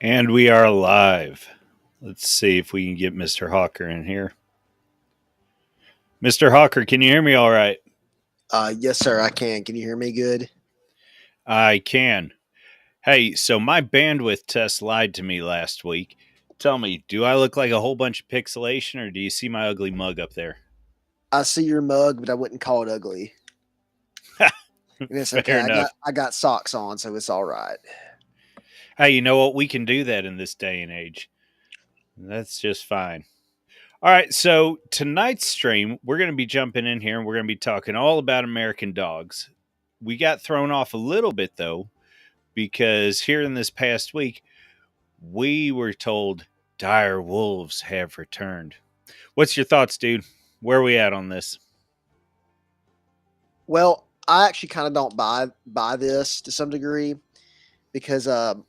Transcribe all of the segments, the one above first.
And we are live. Let's see if we can get Mr. Hawker in here. Mr. Hawker, can you hear me all right? Yes, sir, I can. Can you hear me good? I can. Hey, so my bandwidth test lied to me last week. Tell me, do I look like a whole bunch of pixelation or do you see my ugly mug up there? I see your mug, but I wouldn't call it ugly. And it's okay. Fair enough. I got socks on, so it's all right. Hey, you know what? We can do that in this day and age. That's just fine. All right, so tonight's stream, we're going to be jumping in here and we're going to be talking all about American dogs. We got thrown off a little bit, though, because here in this past week, we were told dire wolves have returned. What's your thoughts, dude? Where are we at on this? Well, I actually kind of don't buy this to some degree because I'm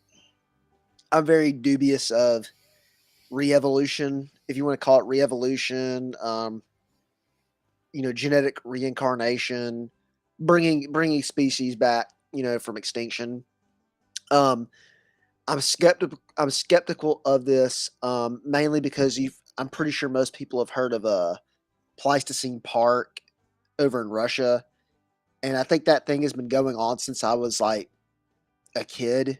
very dubious of re-evolution, if you want to call it re-evolution. Genetic reincarnation, bringing species back, from extinction. Um, I'm skeptical of this, mainly because I'm pretty sure most people have heard of a Pleistocene Park over in Russia, and I think that thing has been going on since I was like a kid,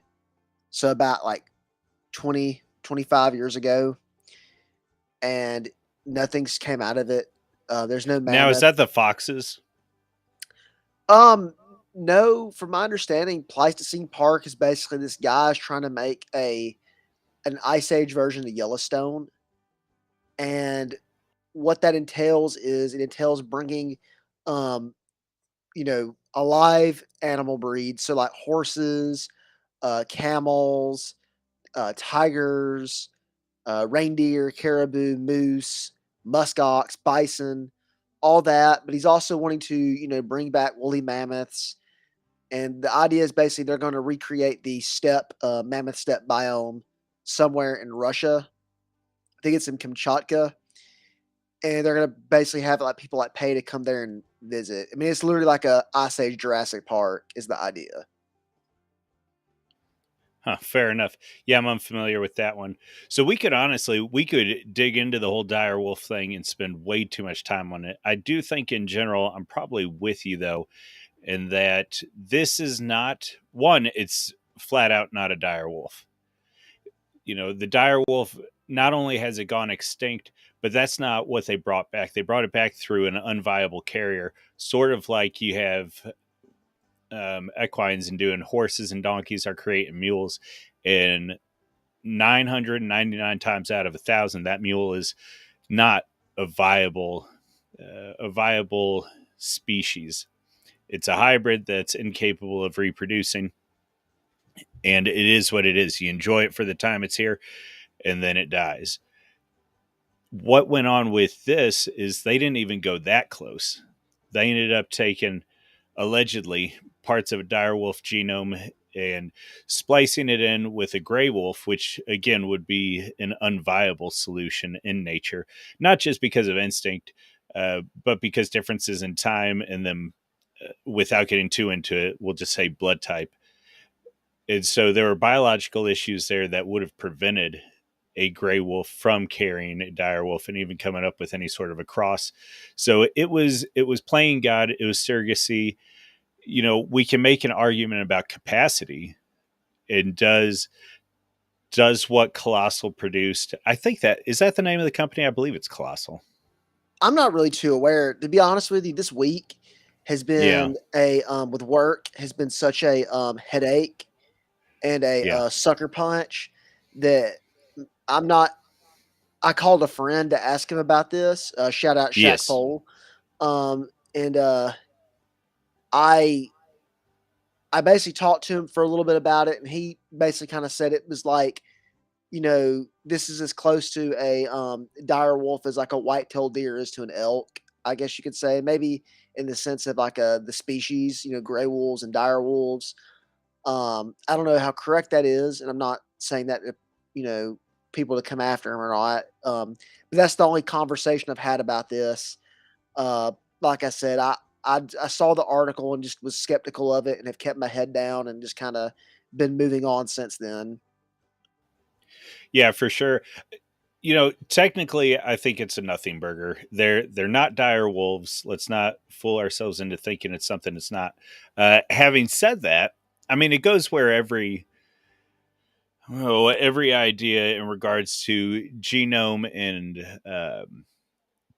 so about like 20, 25 years ago, and nothing's came out of it. There's no Now, is mammoth. that the foxes? Um, no, from my understanding, Pleistocene Park is basically this guy's trying to make a an Ice Age version of Yellowstone, and what that entails is it entails bringing, um, alive animal breeds, so like horses, camels, tigers, reindeer, caribou, moose, muskox, bison, all that. But he's also wanting to, bring back woolly mammoths. And the idea is basically they're going to recreate the mammoth steppe biome somewhere in Russia. I think it's in Kamchatka, and they're gonna basically have like people like pay to come there and visit. I mean, it's literally like a Ice Age Jurassic Park is the idea. Huh, fair enough. Yeah, I'm unfamiliar with that one. So we could dig into the whole dire wolf thing and spend way too much time on it. I do think in general, I'm probably with you though, in that this is not one, it's flat out not a dire wolf. The dire wolf, not only has it gone extinct, but that's not what they brought back. They brought it back through an unviable carrier, sort of like you have equines and doing horses and donkeys are creating mules. And 999 times out of 1,000, that mule is not a viable species. It's a hybrid that's incapable of reproducing, and it is what it is. You enjoy it for the time it's here, and then it dies. What went on with this is they didn't even go that close. They ended up taking, allegedly, parts of a direwolf genome and splicing it in with a gray wolf, which again would be an unviable solution in nature, not just because of instinct, but because differences in time and them, without getting too into it, we'll just say blood type. And so there were biological issues there that would have prevented a gray wolf from carrying a dire wolf and even coming up with any sort of a cross. So it was playing God, it was surrogacy. We can make an argument about capacity, and does what Colossal produced. I think that is that the name of the company. I believe it's Colossal. I'm not really too aware, to be honest with you. This week has Yeah, been a with work has been such a headache and a yeah, sucker punch that I'm not. I called a friend to ask him about this. Shout out Shaq yes. Pole. And I I basically talked to him for a little bit about it, and he basically kind of said it was like, this is as close to a dire wolf as like a white-tailed deer is to an elk. I guess you could say, maybe in the sense of like the species, gray wolves and dire wolves. I don't know how correct that is, and I'm not saying that you know people to come after him or not. But that's the only conversation I've had about this. Uh, like I said, I saw the article and just was skeptical of it, and have kept my head down and just kind of been moving on since then. Yeah, for sure. Technically, I think it's a nothing burger. They're not dire wolves. Let's not fool ourselves into thinking it's something it's not. Having said that, I mean, it goes where every idea in regards to genome and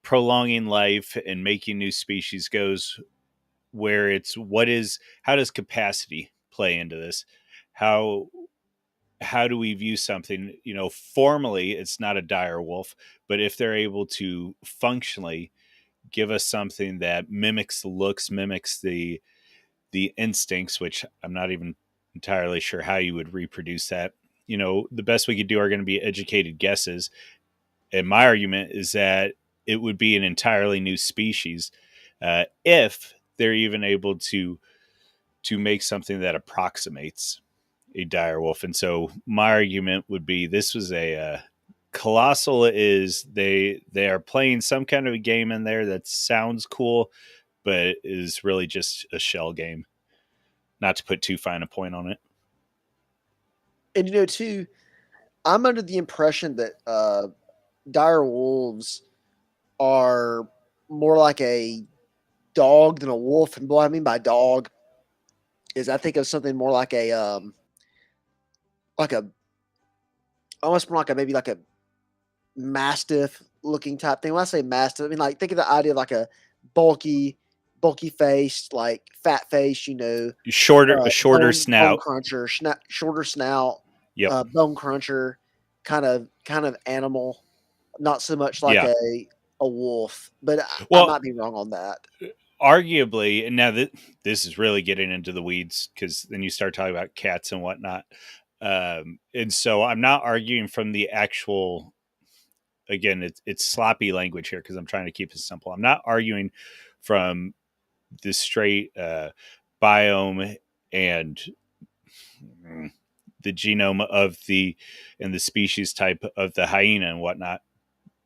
prolonging life and making new species goes, where it's how does capacity play into this? How how do we view something? Formally, it's not a dire wolf, but if they're able to functionally give us something that mimics the looks, mimics the instincts, which I'm not even entirely sure how you would reproduce that. The best we could do are going to be educated guesses. And my argument is that it would be an entirely new species if they're even able to make something that approximates a dire wolf. And so my argument would be this was a colossal is they are playing some kind of a game in there that sounds cool, but is really just a shell game. Not to put too fine a point on it. And too, I'm under the impression that dire wolves are more like a dog than a wolf. And what I mean by dog is I think of something more like a almost more like a maybe like a mastiff looking type thing. When I say mastiff, I mean like think of the idea of like a bulky faced, like fat face, A shorter bone snout. cruncher, shorter snout, Yep. bone cruncher kind of animal. Not so much like Yeah. a wolf, but I Well, might be wrong on that. arguably, and now that this is really getting into the weeds, because then you start talking about cats and whatnot. And so I'm not arguing from the actual. Again, it's sloppy language here because I'm trying to keep it simple. I'm not arguing from the straight biome and mm, the genome of the and the species type of the hyena and whatnot,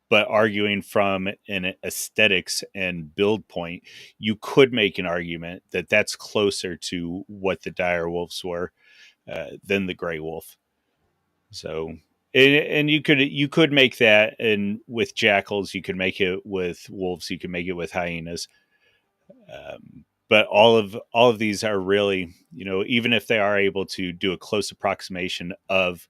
but arguing from an aesthetics and build point, you could make an argument that that's closer to what the dire wolves were than the gray wolf. So, and you could make that, and with jackals, you could make it with wolves, you could make it with hyenas. But all of these are really, even if they are able to do a close approximation of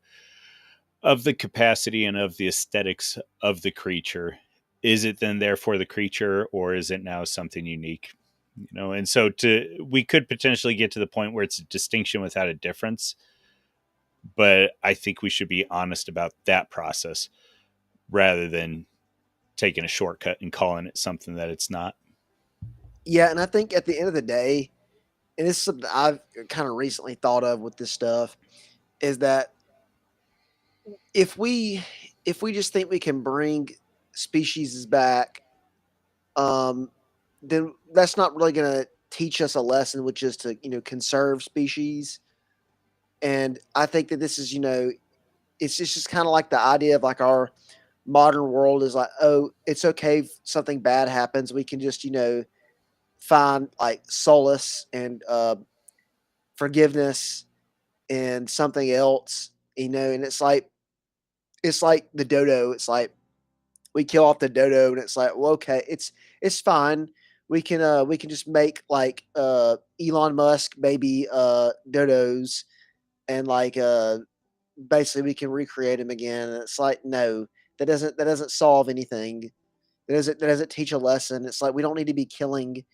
the capacity and of the aesthetics of the creature, is it then therefore the creature, or is it now something unique? And so we could potentially get to the point where it's a distinction without a difference, but I think we should be honest about that process rather than taking a shortcut and calling it something that it's not. Yeah, and I think at the end of the day, and this is something I've kind of recently thought of with this stuff, is that if we if we just think we can bring species back, um, then that's not really going to teach us a lesson, which is to conserve species. And I think that this is it's just kind of like the idea of like our modern world is like, oh, it's okay if something bad happens, we can just find like solace and forgiveness and something else, and it's like the dodo. It's like we kill off the dodo, and it's like, well, okay, it's fine. We can just make like Elon Musk baby dodos, and like basically we can recreate them again. And it's like, no, that doesn't solve anything. That doesn't teach a lesson. It's like we don't need to be killing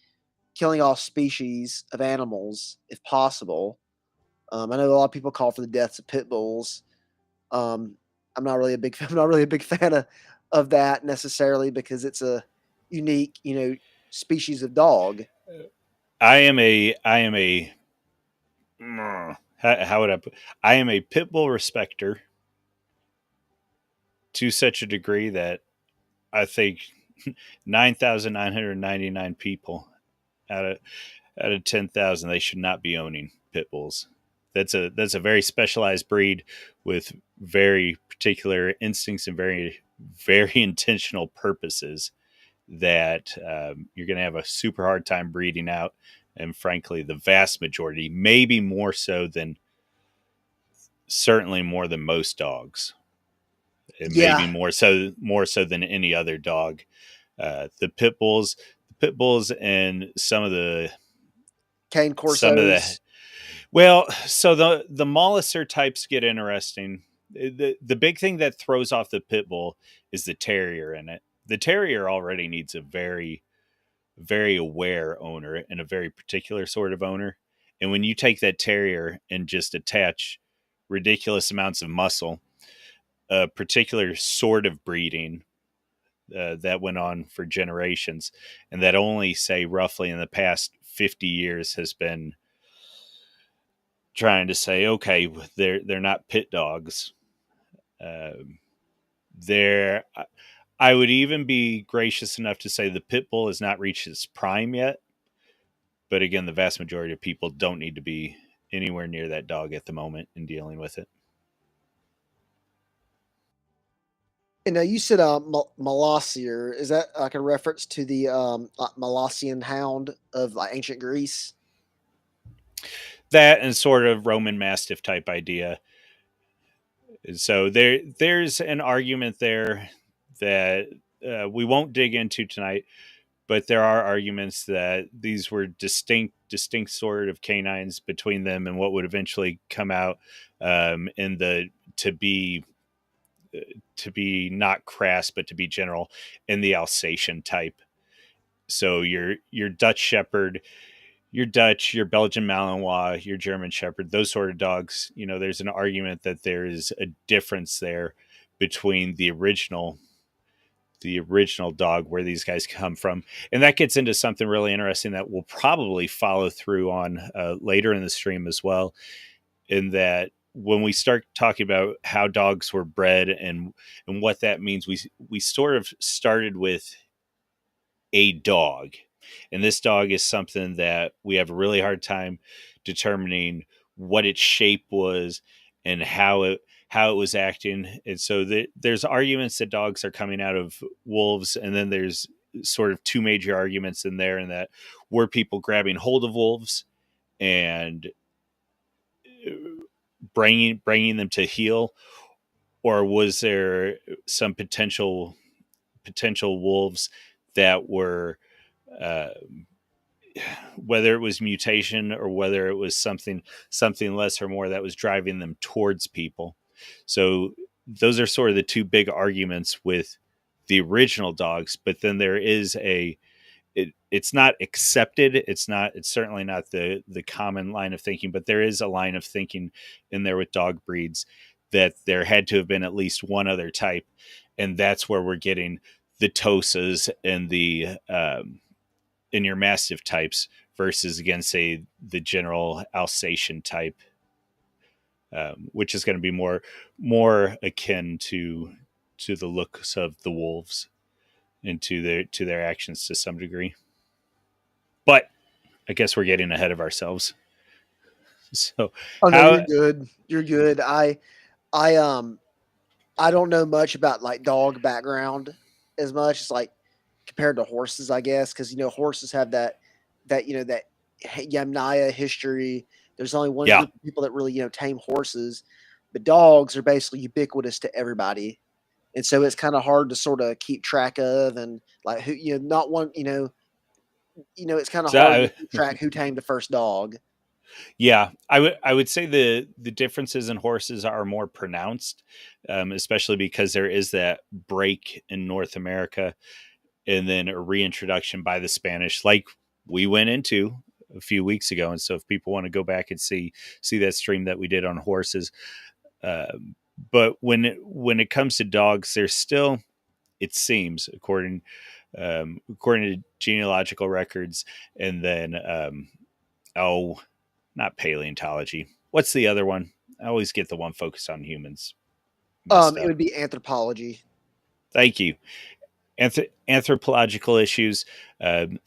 off species of animals if possible. I know a lot of people call for the deaths of pit bulls. Um, I'm not really a big I'm not really a big fan of that necessarily because it's a unique species of dog. I am a how would I put, I am a pit bull respecter to such a degree that I think 9,999 people out of 10,000 they should not be owning pit bulls. That's a very specialized breed with very particular instincts and very very intentional purposes that you're going to have a super hard time breeding out. And frankly, the vast majority, maybe more so than certainly more than most dogs. and maybe Yeah, more so than any other dog. The pit bulls, and cane some of the corsos. well, so the molliser types get interesting. The big thing that throws off the pit bull is the terrier in it. The terrier already needs a very very aware owner and a very particular sort of owner. And when you take that terrier and just attach ridiculous amounts of muscle, a particular sort of breeding that went on for generations, and that only, say, roughly in the past 50 years has been trying to say, okay, they're not pit dogs. Um, they're I would even be gracious enough to say the pit bull has not reached its prime yet. But again, the vast majority of people don't need to be anywhere near that dog at the moment in dealing with it. And now you said Molossier. Is that like a reference to the Molossian hound of like ancient Greece? That and sort of Roman Mastiff type idea. So there's an argument there that we won't dig into tonight, but there are arguments that these were distinct sort of canines between them and what would eventually come out in the to be to be not crass but to be general in the Alsatian type. So your Dutch Shepherd, your Dutch, your Belgian Malinois, your German Shepherd, those sort of dogs, there's an argument that there is a difference there between the original dog, where these guys come from. And that gets into something really interesting that we'll probably follow through on later in the stream as well, in that when we start talking about how dogs were bred and what that means, we sort of started with a dog. And this dog is something that we have a really hard time determining what its shape was and how it was acting. And so there's arguments that dogs are coming out of wolves, and then there's sort of two major arguments in there, and that were people grabbing hold of wolves and bringing them to heel, or was there some potential wolves that were uh, whether it was mutation or whether it was something less or more that was driving them towards people. So those are sort of the two big arguments with the original dogs. But then there is it's not accepted. It's certainly not the common line of thinking, but there is a line of thinking in there with dog breeds that there had to have been at least one other type, and that's where we're getting the Tosas and the in your mastiff types versus, again, say the general Alsatian type, which is going to be more akin to the looks of the wolves and to their actions to some degree. But I guess we're getting ahead of ourselves. So Oh no, you're how good. You're good. I I don't know much about like dog background as much as like compared to horses, I guess, because horses have that Yamnaya history. There's only one yeah. group of people that really tame horses, but dogs are basically ubiquitous to everybody, and so it's kind of hard to sort of keep track of and like who not one it's kind of So hard to keep track who tamed the first dog. yeah, I would say the differences in horses are more pronounced, especially because there is that break in North America and then a reintroduction by the Spanish, like we went into a few weeks ago. And so if people want to go back and see that stream that we did on horses, but when it comes to dogs, there's still, it seems, according to genealogical records, and then oh, not paleontology. What's the other one? I always get the one focused on humans messed It up. would be anthropology. Thank you. Anthropological issues,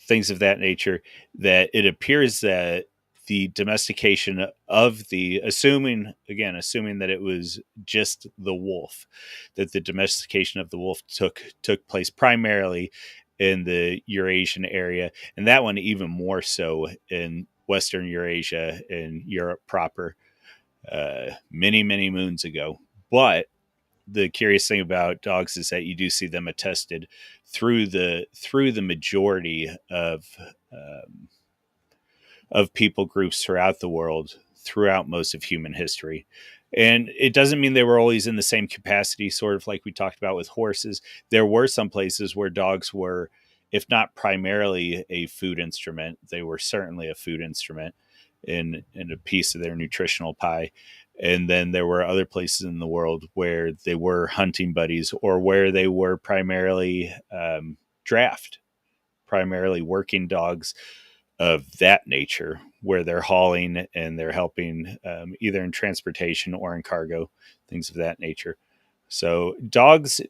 things of that nature, that it appears that the domestication of assuming that it was just the wolf, that the domestication of the wolf took place primarily in the Eurasian area, and that one even more so in Western Eurasia and Europe proper, many moons ago. But the curious thing about dogs is that you do see them attested through the majority um, of people groups throughout the world, throughout most of human history. And it doesn't mean they were always in the same capacity, sort of like we talked about with horses. There were some places where dogs were, if not primarily a food instrument, they were certainly a food instrument in a piece of their nutritional pie. And then there were other places in the world where they were hunting buddies, or where they were primarily draft, primarily working dogs of that nature, where they're hauling and they're helping, either in transportation or in cargo, things of that nature. So dogs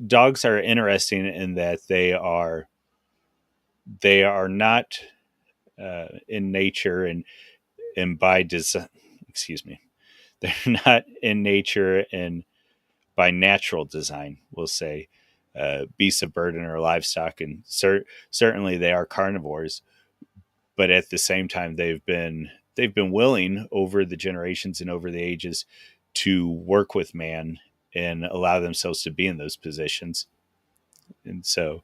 are interesting in that they are not in nature and by design. Excuse me, they're not in nature and by natural design. We'll say beasts of burden or livestock, and certainly they are carnivores, but at the same time they've been willing over the generations and over the ages to work with man and allow themselves to be in those positions. And so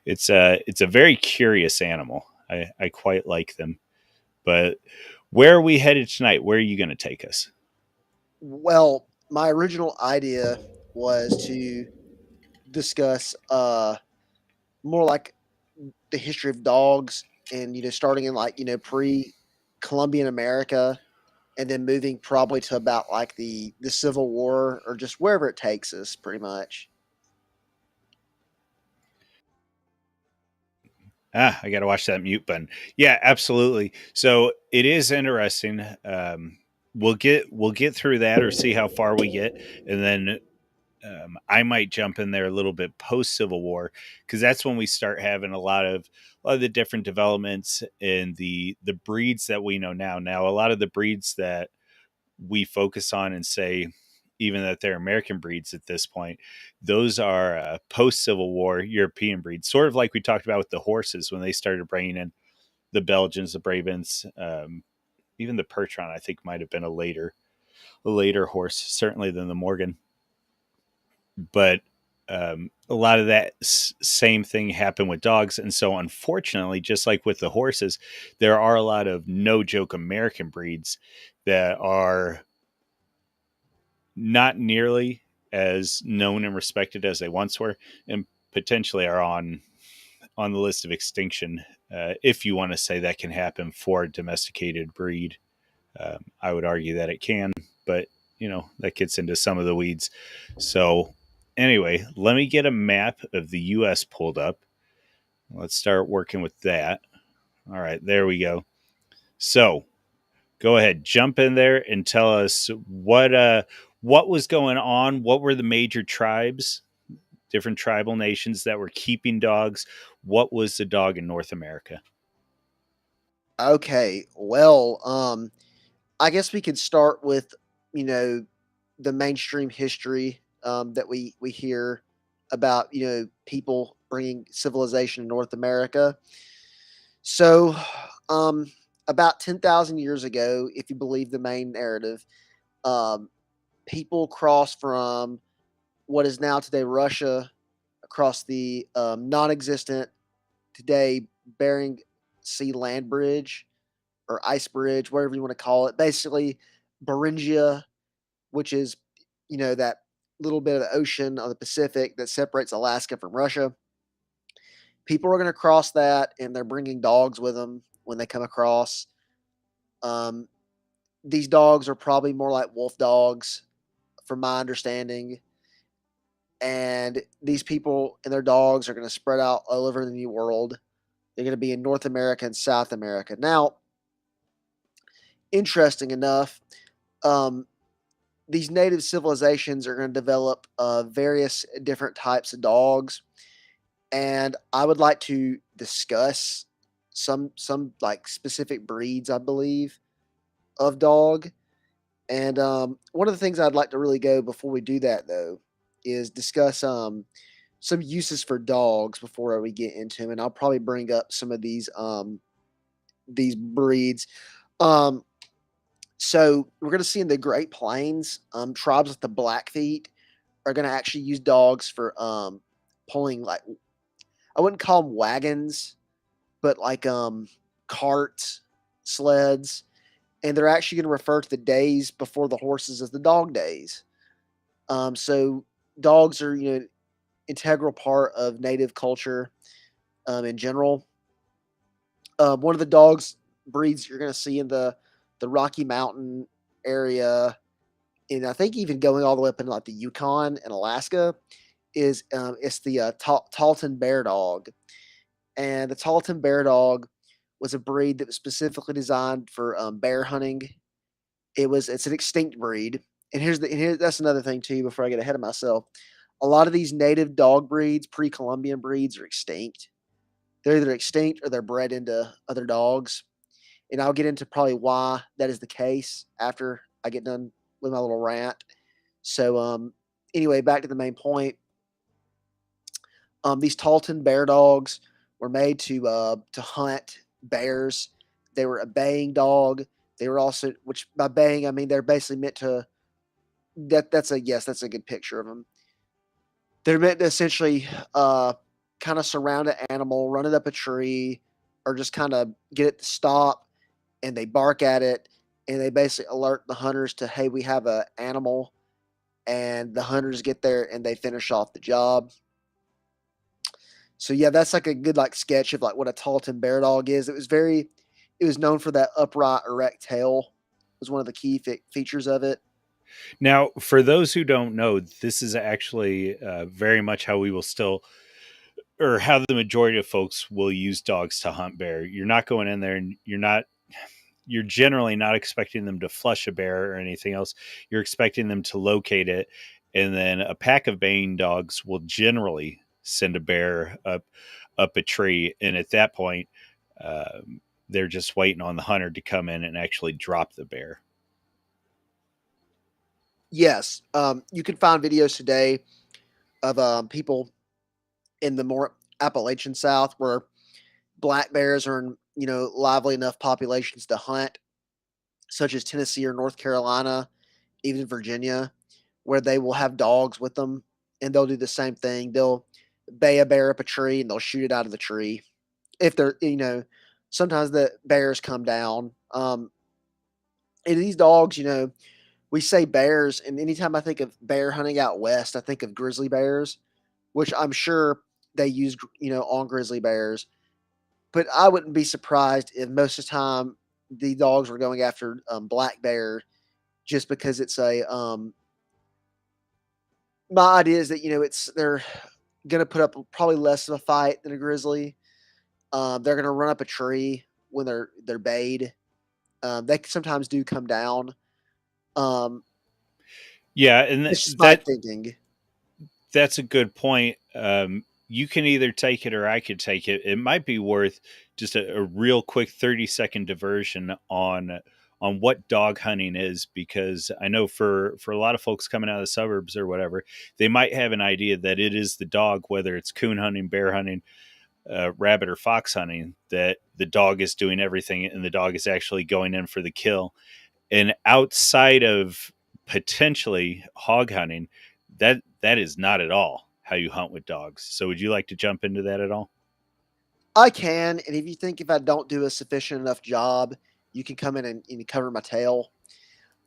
it's a very curious animal. I quite like them. But where are we headed tonight? Where are you going to take us? Well, my original idea was to discuss more like the history of dogs, and starting in like pre-Columbian America, and then moving probably to about like the Civil War, or just wherever it takes us, pretty much. I got to watch that mute button. Yeah, absolutely. So it is interesting. We'll get through that, or see how far we get, and then I might jump in there a little bit post Civil War, because that's when we start having a lot of the different developments in the breeds that we know now. Now, a lot of the breeds that we focus on and say even that they're American breeds at this point, those are post Civil War European breeds, sort of like we talked about with the horses when they started bringing in the Belgians, the Brabants, even the Percheron. I think might have been a later horse, certainly than the Morgan. But a lot of that same thing happened with dogs. And so, unfortunately, just like with the horses, there are a lot of no joke American breeds that are not nearly as known and respected as they once were, and potentially are on the list of extinction. If you want to say that can happen for a domesticated breed, I would argue that it can, but that gets into some of the weeds. So, anyway, let me get a map of the U.S. pulled up. Let's start working with that. All right, there we go. So, go ahead, jump in there and tell us what was going on. What were the major tribes, different tribal nations that were keeping dogs? What was the dog in North America? Okay, well, I guess we could start with you know the mainstream history that we hear about people bringing civilization to North America. So, um, about 10,000 years ago, if you believe the main narrative, um, people crossed from what is now today Russia across the non-existent today Bering Sea land bridge, or ice bridge, whatever you want to call it. Basically, Beringia, which is that little bit of the ocean on the Pacific that separates Alaska from Russia. People are going to cross that, and they're bringing dogs with them when they come across. Um, these dogs are probably more like wolf dogs, from my understanding. And these people and their dogs are going to spread out all over the New World. They're going to be in North America and South America. Now, interesting enough, um, these native civilizations are going to develop various different types of dogs, and I would like to discuss some like specific breeds, I believe, of dog. And one of the things I'd like to really go before we do that, though, is discuss some uses for dogs before we get into them, and I'll probably bring up some of these breeds. Um, so we're going to see in the Great Plains tribes with the Blackfeet are going to actually use dogs for pulling, like, I wouldn't call them wagons, but like carts, sleds, and they're actually going to refer to the days before the horses as the dog days. So dogs are, integral part of native culture in general. One of the dogs breeds you're going to see in the Rocky Mountain area, and I think even going all the way up into like the Yukon and Alaska, is it's the Talton Bear Dog. And the Talton Bear Dog was a breed that was specifically designed for bear hunting. It's an extinct breed. And that's another thing too. Before I get ahead of myself, a lot of these native dog breeds, pre-Columbian breeds, are extinct. They're either extinct or they're bred into other dogs. And I'll get into probably why that is the case after I get done with my little rant. So, anyway, back to the main point. These Talton Bear Dogs were made to hunt bears. They were a baying dog. They were also, which by baying I mean they're basically meant to. That's a yes. That's a good picture of them. They're meant to essentially kind of surround an animal, run it up a tree, or just kind of get it to stop, and they bark at it, and they basically alert the hunters to, hey, we have a animal, and the hunters get there and they finish off the job. So yeah, that's like a good like sketch of like what a Talton Bear Dog is. It was known for that upright, erect tail. Was one of the key features of it. Now, for those who don't know, this is actually very much how we will still, or how the majority of folks will use dogs to hunt bear. You're not going in there and you're generally not expecting them to flush a bear or anything else. You're expecting them to locate it. And then a pack of baying dogs will generally send a bear up a tree. And at that point, they're just waiting on the hunter to come in and actually drop the bear. Yes, you can find videos today of people in the more Appalachian South where black bears are in lively enough populations to hunt, such as Tennessee or North Carolina, even Virginia, where they will have dogs with them, and they'll do the same thing. They'll bay a bear up a tree and they'll shoot it out of the tree. If they're, sometimes the bears come down. And these dogs, we say bears, and anytime I think of bear hunting out west, I think of grizzly bears, which I'm sure they use, on grizzly bears. But I wouldn't be surprised if most of the time the dogs were going after black bear, just because it's a my idea is that they're gonna put up probably less of a fight than a grizzly. They're gonna run up a tree when they're bayed. They sometimes do come down. Um, Yeah, and it's just my thinking. that's a good point. You can either take it or I could take it. It might be worth just a real quick 30-second diversion on what dog hunting is, because I know for a lot of folks coming out of the suburbs or whatever, they might have an idea that it is the dog, whether it's coon hunting, bear hunting, rabbit or fox hunting, that the dog is doing everything and the dog is actually going in for the kill. And outside of potentially hog hunting, that is not at all how you hunt with dogs. So would you like to jump into that at all? I can, and if you think if I don't do a sufficient enough job, you can come in and cover my tail.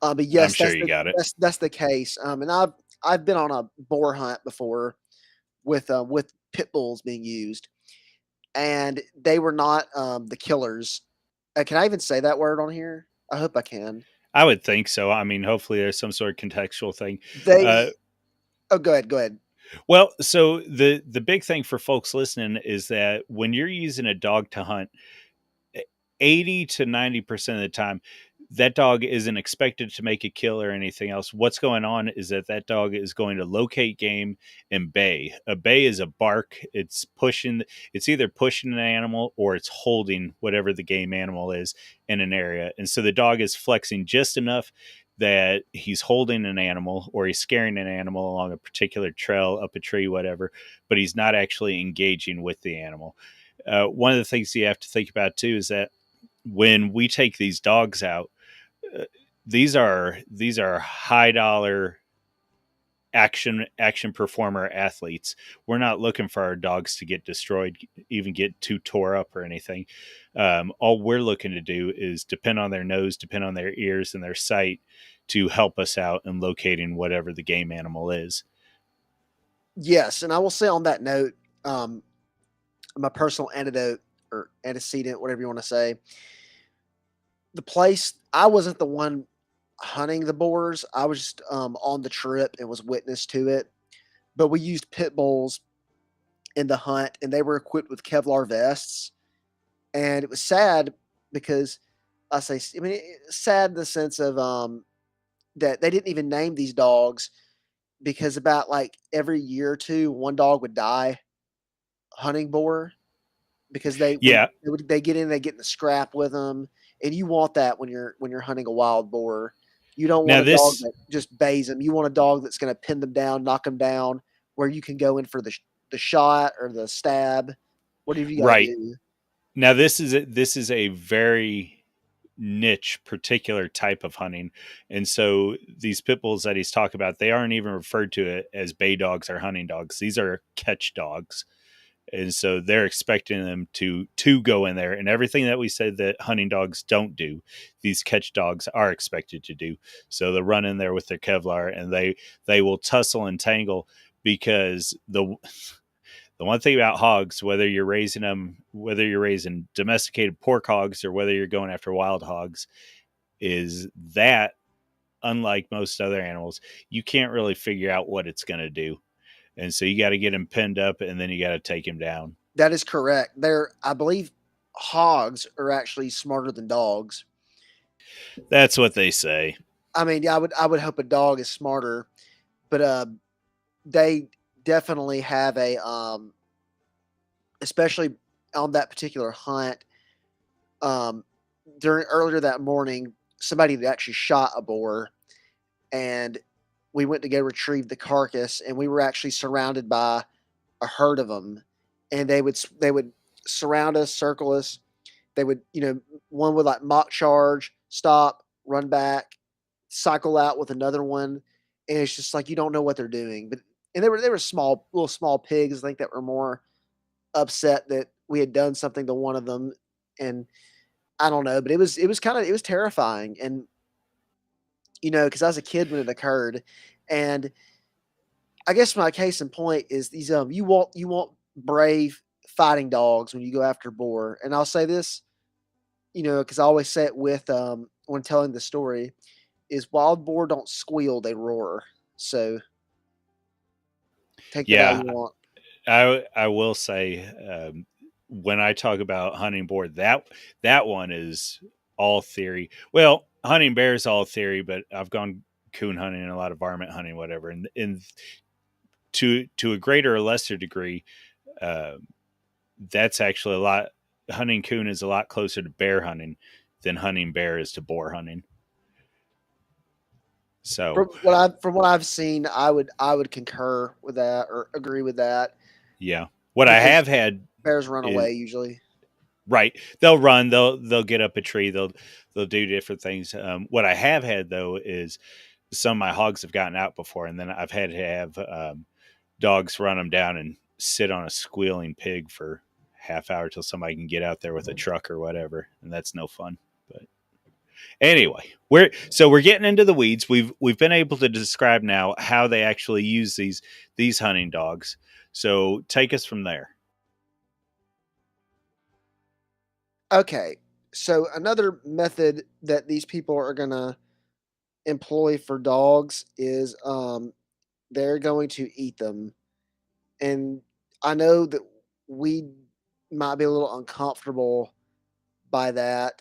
But I'm yes, sure you got it. that's the case. And I've been on a boar hunt before with pit bulls being used, and they were not the killers. Can I even say that word on here? I hope I can. I would think so. I mean, hopefully there's some sort of contextual thing. They Uh, Oh, go ahead, go ahead. well, so the big thing for folks listening is that when you're using a dog to hunt, 80 to 90% of the time, that dog isn't expected to make a kill or anything else. What's going on is that dog is going to locate game and bay. A bay is a bark. It's either pushing an animal or it's holding whatever the game animal is in an area. And so the dog is flexing just enough that he's holding an animal or he's scaring an animal along a particular trail, up a tree, whatever, but he's not actually engaging with the animal. One of the things you have to think about too is that when we take these dogs out, uh, these are high dollar action performer athletes. We're not looking for our dogs to get destroyed, even get too tore up or anything. All we're looking to do is depend on their nose, depend on their ears and their sight to help us out in locating whatever the game animal is. Yes, and I will say on that note, um, my personal antidote or antecedent, whatever you want to say, the place I wasn't the one hunting the boars. I was just on the trip and was witness to it. But we used pit bulls in the hunt, and they were equipped with Kevlar vests. And it was sad because I mean, it's sad in the sense of that they didn't even name these dogs because about like every year or two, one dog would die hunting boar because Yeah. they get in, they get in the scrap with them, and you want that when you're hunting a wild boar. You don't want Now a dog this that just bays them. You want a dog that's going to pin them down, knock them down, where you can go in for the shot or the stab, whatever you got to right. do. Now this is a very niche particular type of hunting. And so these pit bulls that he's talking about, they aren't even referred to it as bay dogs or hunting dogs. These are catch dogs. And so they're expecting them to go in there, and everything that we said that hunting dogs don't do, these catch dogs are expected to do. So they'll run in there with their Kevlar, and they will tussle and tangle because the one thing about hogs, whether you're raising them, whether you're raising domesticated pork hogs or whether you're going after wild hogs, is that unlike most other animals, you can't really figure out what it's going to do. And so you got to get him pinned up and then you got to take him down. That is correct. I believe, hogs are actually smarter than dogs. That's what they say. I mean, I would hope a dog is smarter, but they definitely have a especially on that particular hunt. Um, During earlier that morning, somebody had actually shot a boar, and we went to go retrieve the carcass, and we were actually surrounded by a herd of them, and they would surround us, circle us. They would, one would like mock charge, stop, run back, cycle out with another one, and it's just like you don't know what they're doing. But and they were small, little small pigs. I think that were more upset that we had done something to one of them, and I don't know, but it was terrifying, and because I was a kid when it occurred, and I guess my case in point is these you want brave fighting dogs when you go after boar, and I'll say this, because I always say it with when telling the story is wild boar don't squeal, they roar. So take that how Yeah, you want. I will say when I talk about hunting boar, that one is all theory. Well, hunting bear is all theory, but I've gone coon hunting and a lot of varmint hunting, whatever, and to a greater or lesser degree, uh, that's actually a lot. Hunting coon is a lot closer to bear hunting than hunting bear is to boar hunting. So From what I've seen, I would concur with that or agree with that yeah, what I because have had bears run is away usually. right. They'll run. They'll get up a tree. They'll do different things. What I have had though is some of my hogs have gotten out before, and then I've had to have dogs run them down and sit on a squealing pig for half hour till somebody can get out there with a truck or whatever, and that's no fun. But anyway, we're getting into the weeds. We've been able to describe now how they actually use these hunting dogs. So take us from there. Okay, so another method that these people are gonna employ for dogs is they're going to eat them, and I know that we might be a little uncomfortable by that.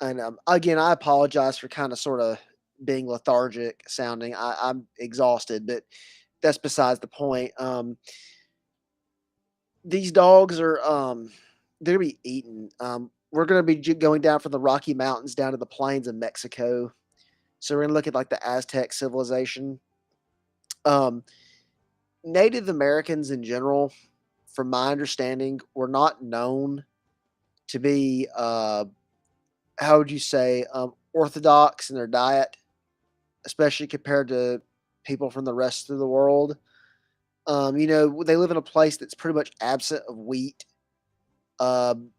And again, I apologize for kind of sort of being lethargic sounding. I'm exhausted, but that's besides the point. These dogs are they're gonna be eaten. We're gonna be going down from the Rocky Mountains down to the plains of Mexico. So we're gonna look at like the Aztec civilization. Um, Native Americans in general, from my understanding, were not known to be how would you say orthodox in their diet, especially compared to people from the rest of the world. They live in a place that's pretty much absent of wheat, um,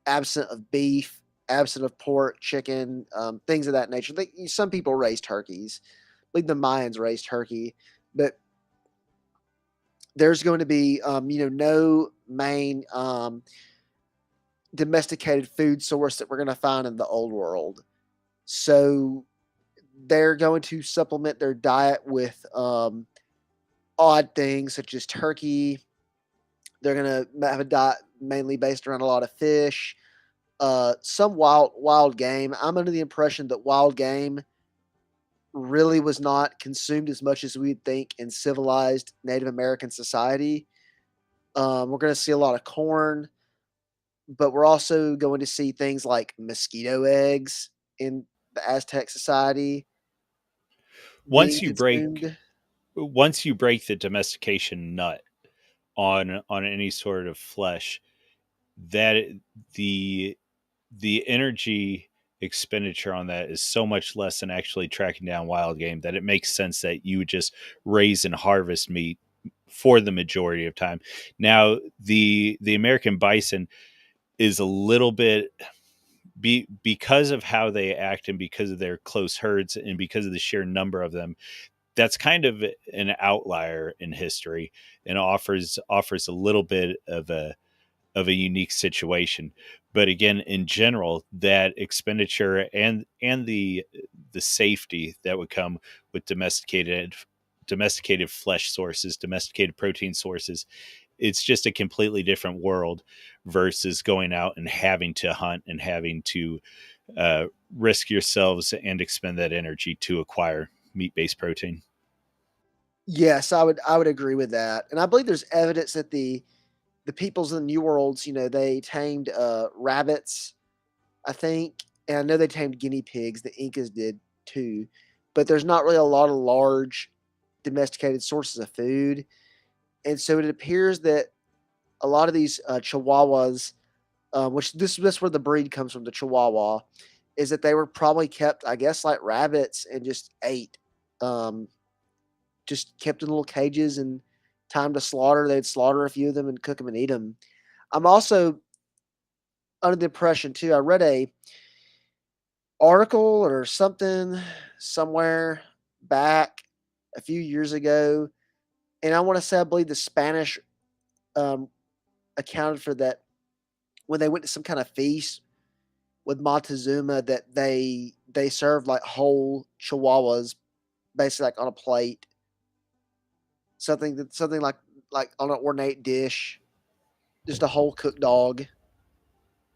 absent of beef, absent of pork, chicken, things of that nature. Some people raise turkeys. Like the Mayans raised turkey, but there's going to be, no main domesticated food source that we're going to find in the old world. So they're going to supplement their diet with odd things such as turkey. They're going to have a diet mainly based around a lot of fish, some wild game. I'm under the impression that wild game really was not consumed as much as we'd think in civilized Native American society. We're going to see a lot of corn, but we're also going to see things like mosquito eggs in the Aztec society being once you break consumed. once you break the domestication nut on any sort of flesh, that the the energy expenditure on that is so much less than actually tracking down wild game that it makes sense that you would just raise and harvest meat for the majority of time. Now, the American bison is a little bit because of how they act and because of their close herds and because of the sheer number of them, that's kind of an outlier in history and offers a little bit of a unique situation. But again, in general, that expenditure and the safety that would come with domesticated flesh sources, domesticated protein sources, it's just a completely different world versus going out and having to hunt and having to risk yourselves and expend that energy to acquire meat based protein. Yes, I would agree with that, and I believe there's evidence that the peoples in the New Worlds, they tamed rabbits, I think, and I know they tamed guinea pigs. The Incas did too, but there's not really a lot of large domesticated sources of food, and so it appears that a lot of these Chihuahuas, which this where the breed comes from, the Chihuahua, is that they were probably kept, I guess, like rabbits and just ate, um, just kept in little cages and time to slaughter. They'd slaughter a few of them and cook them and eat them. I'm also under the impression too. I read a article or something somewhere back a few years ago, and I want to say I believe the Spanish um, accounted for that when they went to some kind of feast with Montezuma that they served like whole chihuahuas basically like on a plate, something like on an ornate dish, just a whole cooked dog.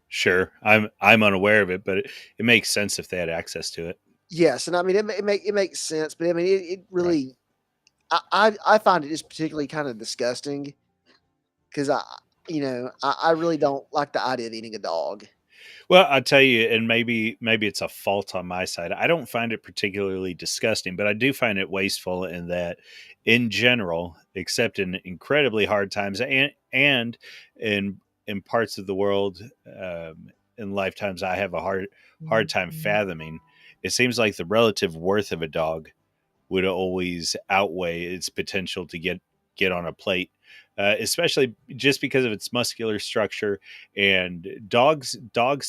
Sure, I'm unaware of it, but it makes sense if they had access to it. Yes, and I mean it makes sense, but I mean it Right. really I find it just particularly kind of disgusting because I really don't like the idea of eating a dog. Well, I'll tell you, and maybe it's a fault on my side. I don't find it particularly disgusting, but I do find it wasteful in that, in general, except in incredibly hard times and in parts of the world, in lifetimes I have a hard time fathoming. It seems like the relative worth of a dog would always outweigh its potential to get on a plate, especially just because of its muscular structure. And dogs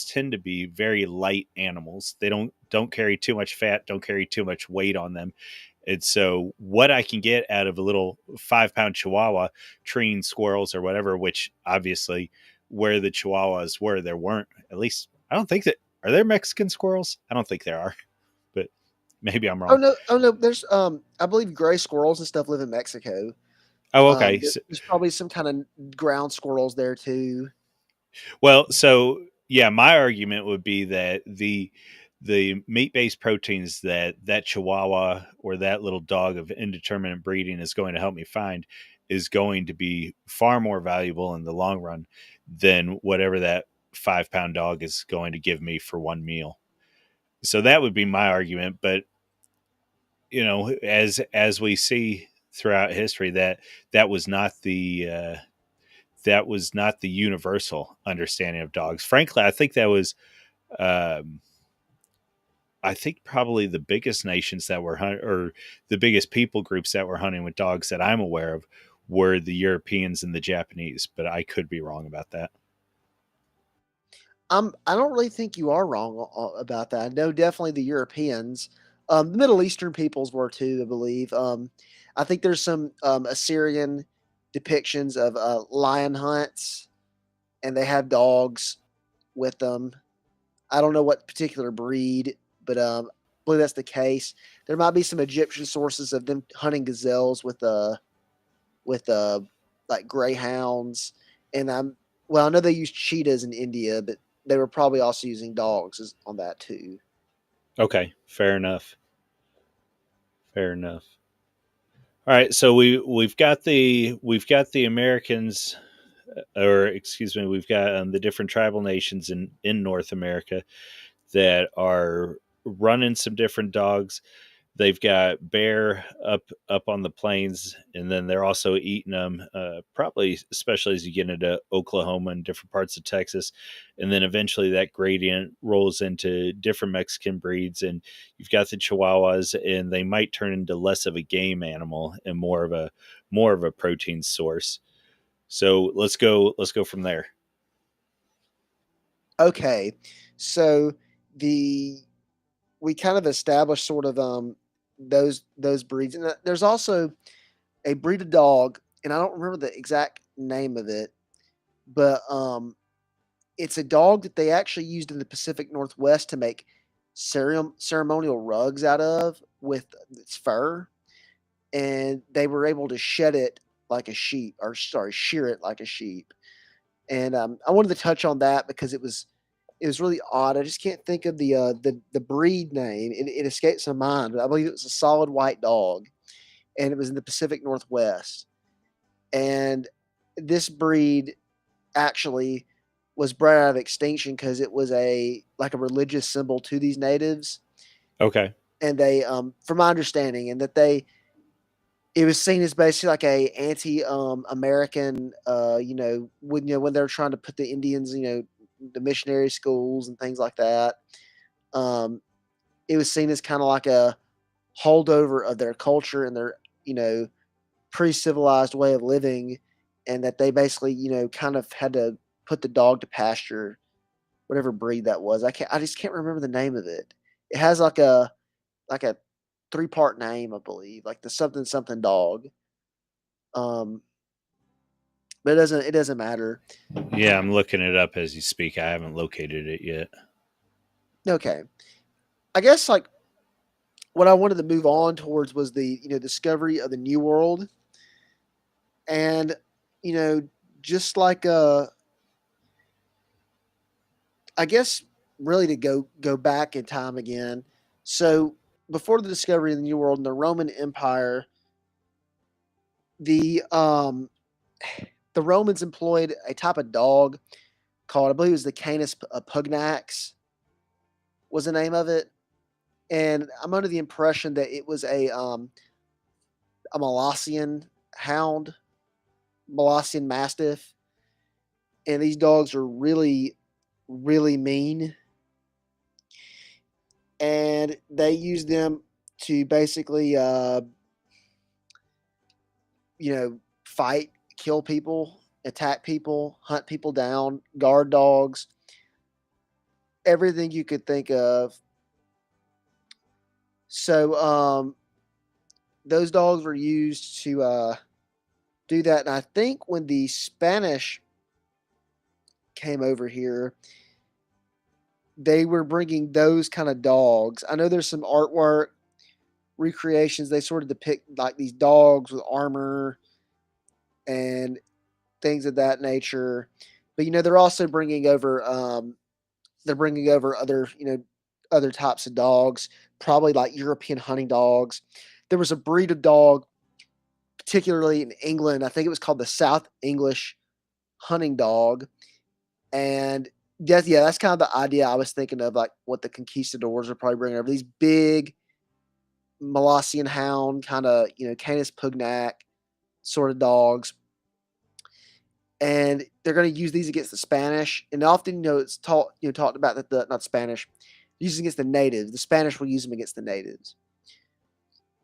tend to be very light animals. They don't carry too much fat, don't carry too much weight on them. And so, what I can get out of a little 5 pound Chihuahua treeing squirrels or whatever, which obviously where the Chihuahuas were, there weren't. At least I don't think that are there Mexican squirrels. I don't think there are, but maybe I'm Oh wrong. no, oh no. There's I believe gray squirrels and stuff live in Mexico. Oh, okay. There's probably some kind of ground squirrels there too. Well, so yeah, my argument would be that the meat based proteins that Chihuahua or that little dog of indeterminate breeding is going to help me find is going to be far more valuable in the long run than whatever that 5 pound dog is going to give me for one meal. So that would be my argument. But as we see throughout history, that was not the universal understanding of dogs. Frankly, I think that was um, I think probably the biggest nations that were or the biggest people groups that were hunting with dogs that I'm aware of were the Europeans and the Japanese, but I could be wrong about that. I don't really think you are wrong about that. I know definitely the Europeans, the Middle Eastern peoples were too, I believe. I think there's some Assyrian depictions of lion hunts, and they have dogs with them. I don't know what particular breed, but I believe that's the case. There might be some Egyptian sources of them hunting gazelles with like greyhounds, and I know they use cheetahs in India, but they were probably also using dogs on that too. Okay, fair enough. Fair enough. All right, so we've got the Americans, or excuse me, we've got the different tribal nations in North America that are running some different dogs. They've got bear up on the plains, and then they're also eating them. Probably, especially as you get into Oklahoma and different parts of Texas, and then eventually that gradient rolls into different Mexican breeds, and you've got the Chihuahuas, and they might turn into less of a game animal and more of a protein source. So let's go from there. Okay, so the we kind of established sort of those breeds, and there's also a breed of dog, and I don't remember the exact name of it, but it's a dog that they actually used in the Pacific Northwest to make ceremonial rugs out of with its fur, and they were able to shed it like a sheep, or sorry, shear it like a sheep. And I wanted to touch on that because it was really odd. I just can't think of the breed name. It escapes my mind, but I believe it was a solid white dog, and it was in the Pacific Northwest. And this breed actually was brought out of extinction because it was a like a religious symbol to these natives, Okay. and they, from my understanding, and that they it was seen as basically like a anti American, when they're trying to put the Indians, the missionary schools and things like that. Um, it was seen as kind of like a holdover of their culture and their, you know, pre-civilized way of living, and that they basically, kind of had to put the dog to pasture, whatever breed that was. I just can't remember the name of it. It has like a three-part name, I believe, like the something something dog. Um, but it doesn't matter. Yeah, I'm looking it up as you speak. I haven't located it yet. Okay. I guess like what I wanted to move on towards was the, discovery of the new world, and you know just like I guess really to go back in time again. So before the discovery of the new world in the Roman Empire, the um the Romans employed a type of dog called, I believe it was the Canis pugnax was the name of it, and I'm under the impression that it was a Molossian hound, Molossian mastiff, and these dogs are really, really mean, and they use them to basically, fight, kill people, attack people, hunt people down, guard dogs, everything you could think of. So those dogs were used to do that, and I think when the Spanish came over here, they were bringing those kind of dogs. I know there's some artwork recreations. They sort of depict like these dogs with armor and things of that nature. But they're also bringing over other other types of dogs, probably like European hunting dogs. There was a breed of dog, particularly in England. I think it was called the South English hunting dog, and that's kind of the idea I was thinking of, like what the conquistadors are probably bringing over these big Molossian hound kind of, Canis pugnac sort of dogs, and they're going to use these against the Spanish. And often, it's talked about that the not Spanish, used against the natives. The Spanish will use them against the natives.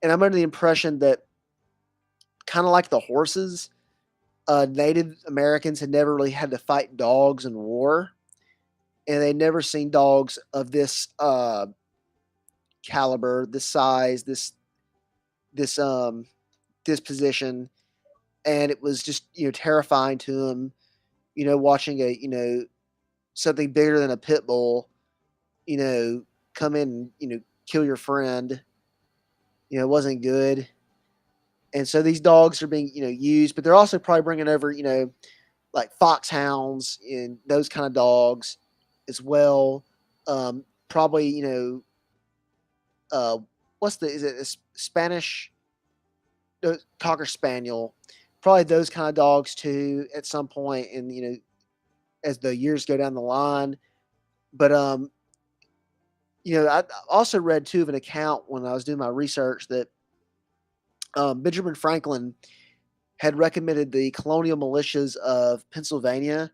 And I'm under the impression that, kind of like the horses, Native Americans had never really had to fight dogs in war, and they'd never seen dogs of this caliber, this size, this disposition, and it was just terrifying to them. Watching a something bigger than a pit bull, you know, come in and kill your friend. It wasn't good. And so these dogs are being used, but they're also probably bringing over like foxhounds and those kind of dogs as well. Probably uh, what's the is it a Spanish cocker spaniel? Probably those kind of dogs too at some point, and as the years go down the line. But I also read too of an account when I was doing my research that Benjamin Franklin had recommended the colonial militias of Pennsylvania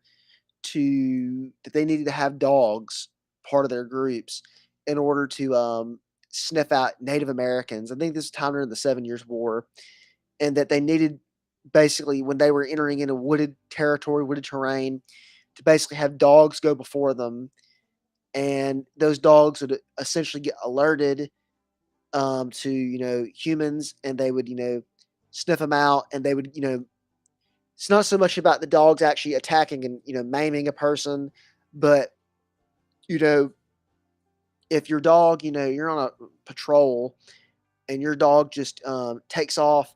that they needed to have dogs part of their groups in order to sniff out Native Americans. I think this time during the 7 Years' War, and that they needed basically when they were entering into wooded territory, wooded terrain, to basically have dogs go before them, and those dogs would essentially get alerted to humans, and they would sniff them out, and they would it's not so much about the dogs actually attacking and maiming a person, but you know if your dog you're on a patrol and your dog just takes off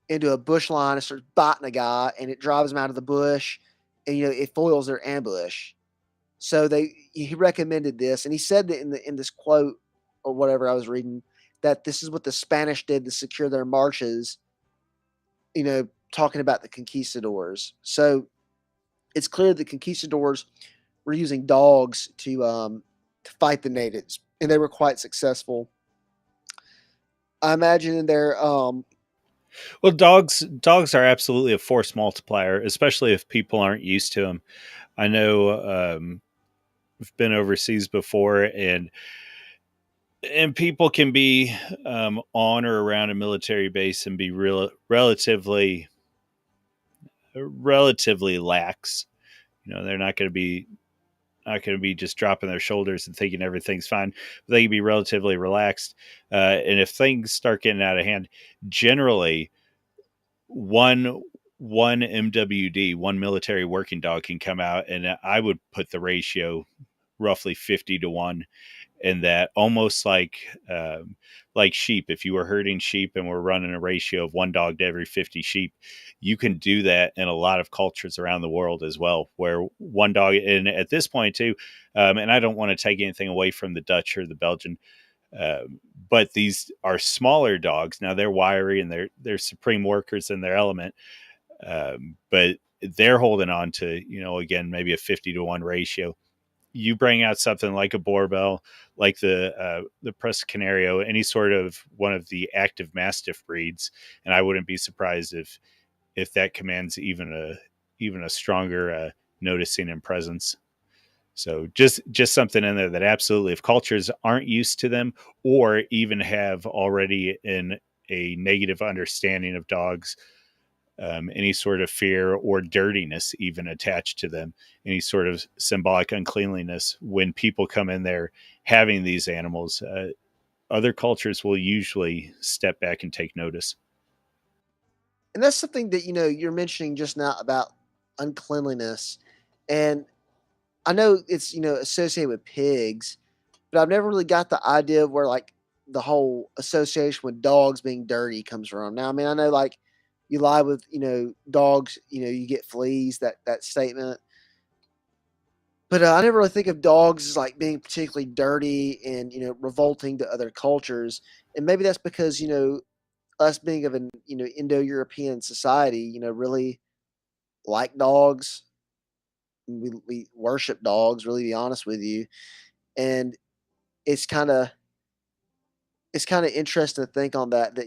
into a bush line and starts biting a guy and it drives him out of the bush, and it foils their ambush. So he recommended this, and he said that in this quote or whatever I was reading, that this is what the Spanish did to secure their marches. Talking about the conquistadors. So it's clear the conquistadors were using dogs to fight the natives, and they were quite successful. I imagine in their Well, dogs are absolutely a force multiplier, especially if people aren't used to them. I know I've been overseas before, and people can be on or around a military base and be relatively lax. They're not going to be just dropping their shoulders and thinking everything's fine. But they can be relatively relaxed, and if things start getting out of hand, generally one MWD, one military working dog, can come out, and I would put the ratio roughly 50 to 1, and that almost like sheep. If you were herding sheep and we're running a ratio of one dog to every 50 sheep, you can do that in a lot of cultures around the world as well, where one dog, and at this point too, and I don't want to take anything away from the Dutch or the Belgian, but these are smaller dogs. Now they're wiry and they're supreme workers in their element, but they're holding on to again maybe a 50 to 1 ratio. You bring out something like a Borbell, like the Press Canario, any sort of one of the active Mastiff breeds, and I wouldn't be surprised if that commands even a stronger noticing and presence. So just something in there that absolutely, if cultures aren't used to them or even have already in a negative understanding of dogs, any sort of fear or dirtiness even attached to them, any sort of symbolic uncleanliness, when people come in there having these animals, other cultures will usually step back and take notice. and that's something that you're mentioning just now about uncleanliness, and I know it's associated with pigs, but I've never really got the idea of where like the whole association with dogs being dirty comes from. Now, I mean, I know like you lie with dogs, you get fleas, that statement, but I never really think of dogs as like being particularly dirty and revolting to other cultures, and maybe that's because us being of an Indo-European society, really like dogs. We worship dogs, really, to be honest with you, and it's kind of interesting to think on that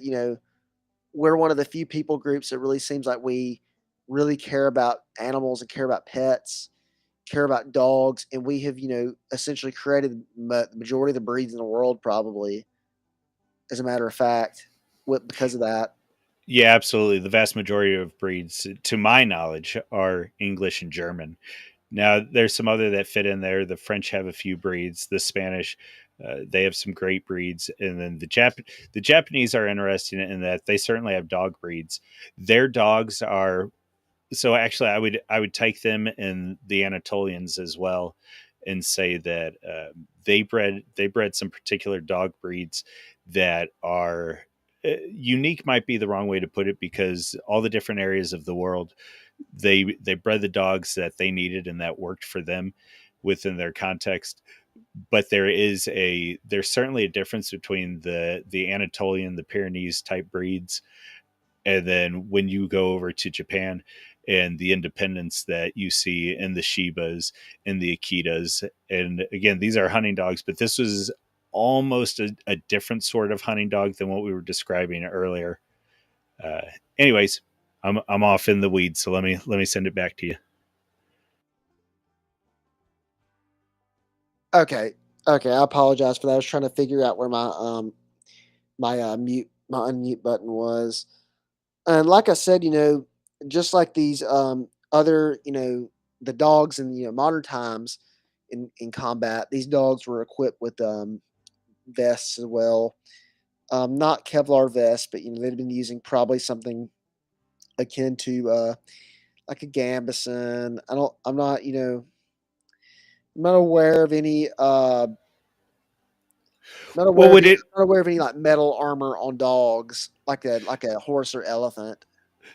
we're one of the few people groups that really seems like we really care about animals and care about pets, care about dogs, and we have, essentially created the majority of the breeds in the world, probably, as a matter of fact, because of that. Yeah, absolutely. The vast majority of breeds, to my knowledge, are English and German. Now, there's some other that fit in there. The French have a few breeds. The Spanish, they have some great breeds, and then the Japanese are interesting in that they certainly have dog breeds. Their dogs are so actually I would take them in the Anatolians as well, and say that they bred some particular dog breeds that are unique. Might be the wrong way to put it, because all the different areas of the world, they bred the dogs that they needed and that worked for them within their context. But there's certainly a difference between the Anatolian, the Pyrenees type breeds, and then when you go over to Japan and the independence that you see in the Shibas and the Akitas. And again, these are hunting dogs, but this was almost a different sort of hunting dog than what we were describing earlier. Uh, anyways, I'm off in the weeds, so let me send it back to you. Okay, okay, I apologize for that. I was trying to figure out where my unmute button was. And like I said, just like these other, the dogs in modern times in combat, these dogs were equipped with vests as well. Not Kevlar vests, but they'd been using probably something akin to like a Gambison. I'm not aware of any Well, would it not aware of any like metal armor on dogs like a horse or elephant.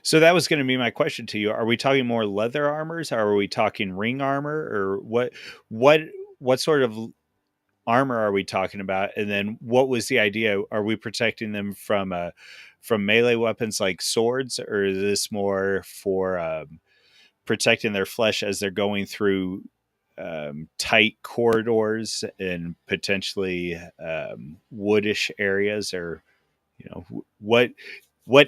so that was going to be my question to you. Are we talking more leather armors, or are we talking ring armor, or what what sort of armor are we talking about? And then what was the idea? Are we protecting them from melee weapons like swords, or is this more for protecting their flesh as they're going through tight corridors and potentially woodish areas? Or what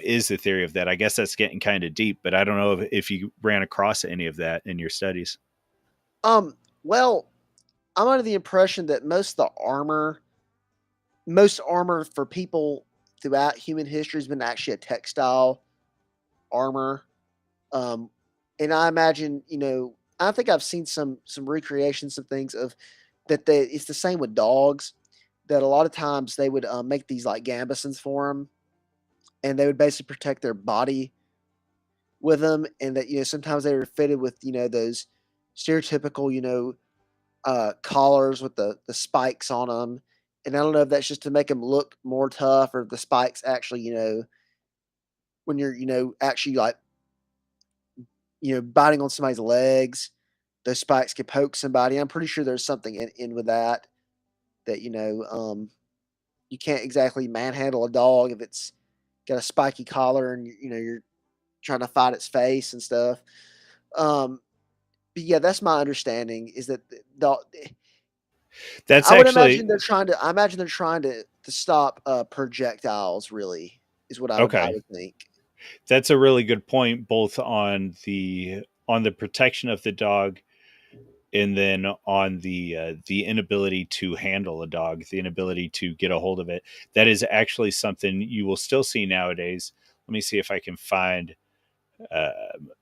is the theory of that? I guess that's getting kind of deep, but I don't know if you ran across any of that in your studies. Well, I'm under the impression that most armor for people throughout human history has been actually a textile armor. Um, and I imagine, I think I've seen some recreations of things of that. It's the same with dogs. That a lot of times they would make these like gambesons for them, and they would basically protect their body with them, and that sometimes they were fitted with those stereotypical collars with the spikes on them. And I don't know if that's just to make them look more tough, or if the spikes actually, when you're, actually like, biting on somebody's legs, those spikes could poke somebody. I'm pretty sure there's something in with that, that, you can't exactly manhandle a dog if it's got a spiky collar and, you're trying to fight its face and stuff. Um, but yeah, that's my understanding is that That's I would imagine actually they're trying to stop projectiles. Really, is what I okay. would think. That's a really good point, both on the protection of the dog, and then on the inability to handle a dog, the inability to get a hold of it. That is actually something you will still see nowadays. Let me see if I can find uh,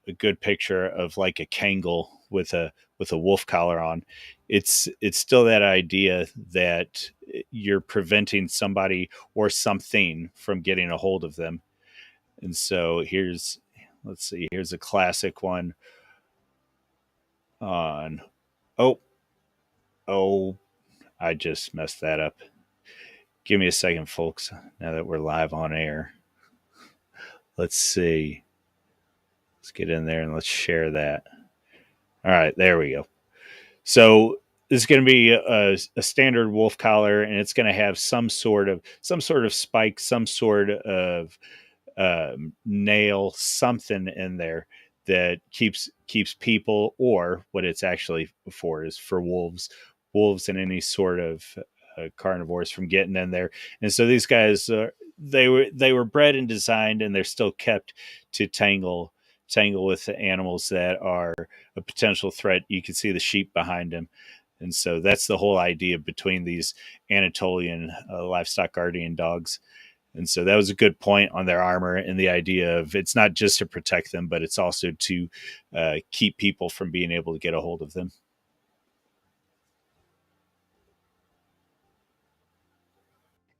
a good picture of like a Kangal with a wolf collar on. It's still that idea that you're preventing somebody or something from getting a hold of them. And so let's see, here's a classic one on. Oh, oh, I just messed that up. Give me a second, folks. Now that we're live on air, let's see. Let's get in there and let's share that. All right, there we go. So this is going to be a standard wolf collar, and it's going to have some sort of spike, some sort of nail, something in there that keeps people, or what it's actually for is for wolves and any sort of carnivores from getting in there. And so these guys, they were bred and designed, and they're still kept to tangle with the animals that are a potential threat. You can see the sheep behind him. And so that's the whole idea between these Anatolian livestock guardian dogs. And so that was a good point on their armor and the idea of it's not just to protect them, but it's also to keep people from being able to get a hold of them.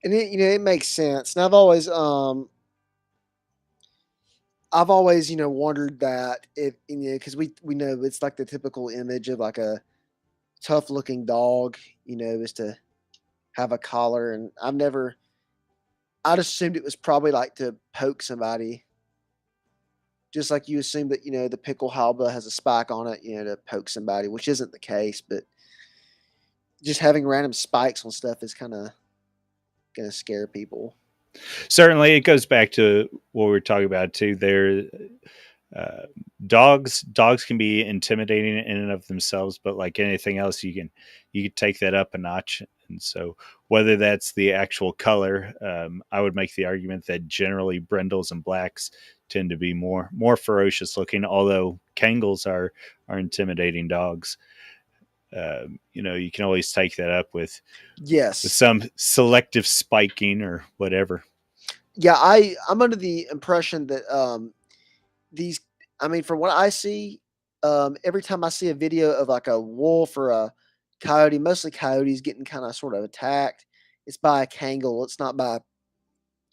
And it makes sense. And I've always wondered that if because we know it's like the typical image of like a tough looking dog, is to have a collar, and I'd assumed it was probably like to poke somebody, just like you assume that the pickle halba has a spike on it, to poke somebody, which isn't the case, but just having random spikes on stuff is kind of gonna scare people. Certainly, it goes back to what we were talking about too. Uh, dogs can be intimidating in and of themselves, but like anything else, you can take that up a notch. And so, whether that's the actual color, I would make the argument that generally brindles and blacks tend to be more ferocious looking. Although Kangles are intimidating dogs. You can always take that up with Yes. some selective spiking or whatever. Yeah, I'm under the impression that these I mean, from what I see, every time I see a video of like a wolf or a coyote, mostly coyotes getting kind of sort of attacked, it's by a kangal. It's not by,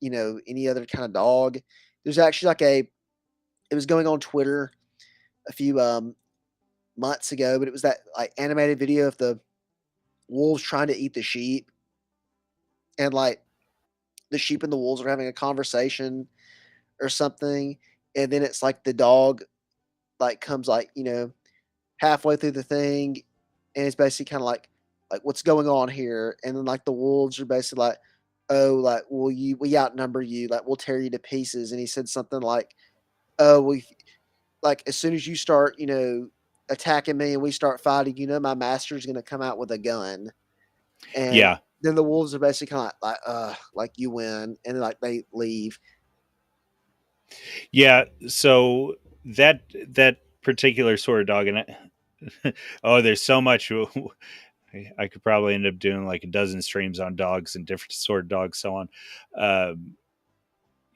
any other kind of dog. There's actually it was going on Twitter a few months ago, but it was that like animated video of the wolves trying to eat the sheep, and like the sheep and the wolves are having a conversation or something, and then it's like the dog like comes like halfway through the thing, and it's basically kind of like what's going on here, and then like the wolves are basically like, oh, like we outnumber you, like we'll tear you to pieces, and he said something like, oh, we like as soon as you start attacking me and we start fighting, my master's gonna come out with a gun, and Yeah, then the wolves are basically kind of like you win, and like they leave. yeah. So that particular sort of dog, and oh, there's so much. I could probably end up doing like a dozen streams on dogs and different sort of dogs, so on. Um,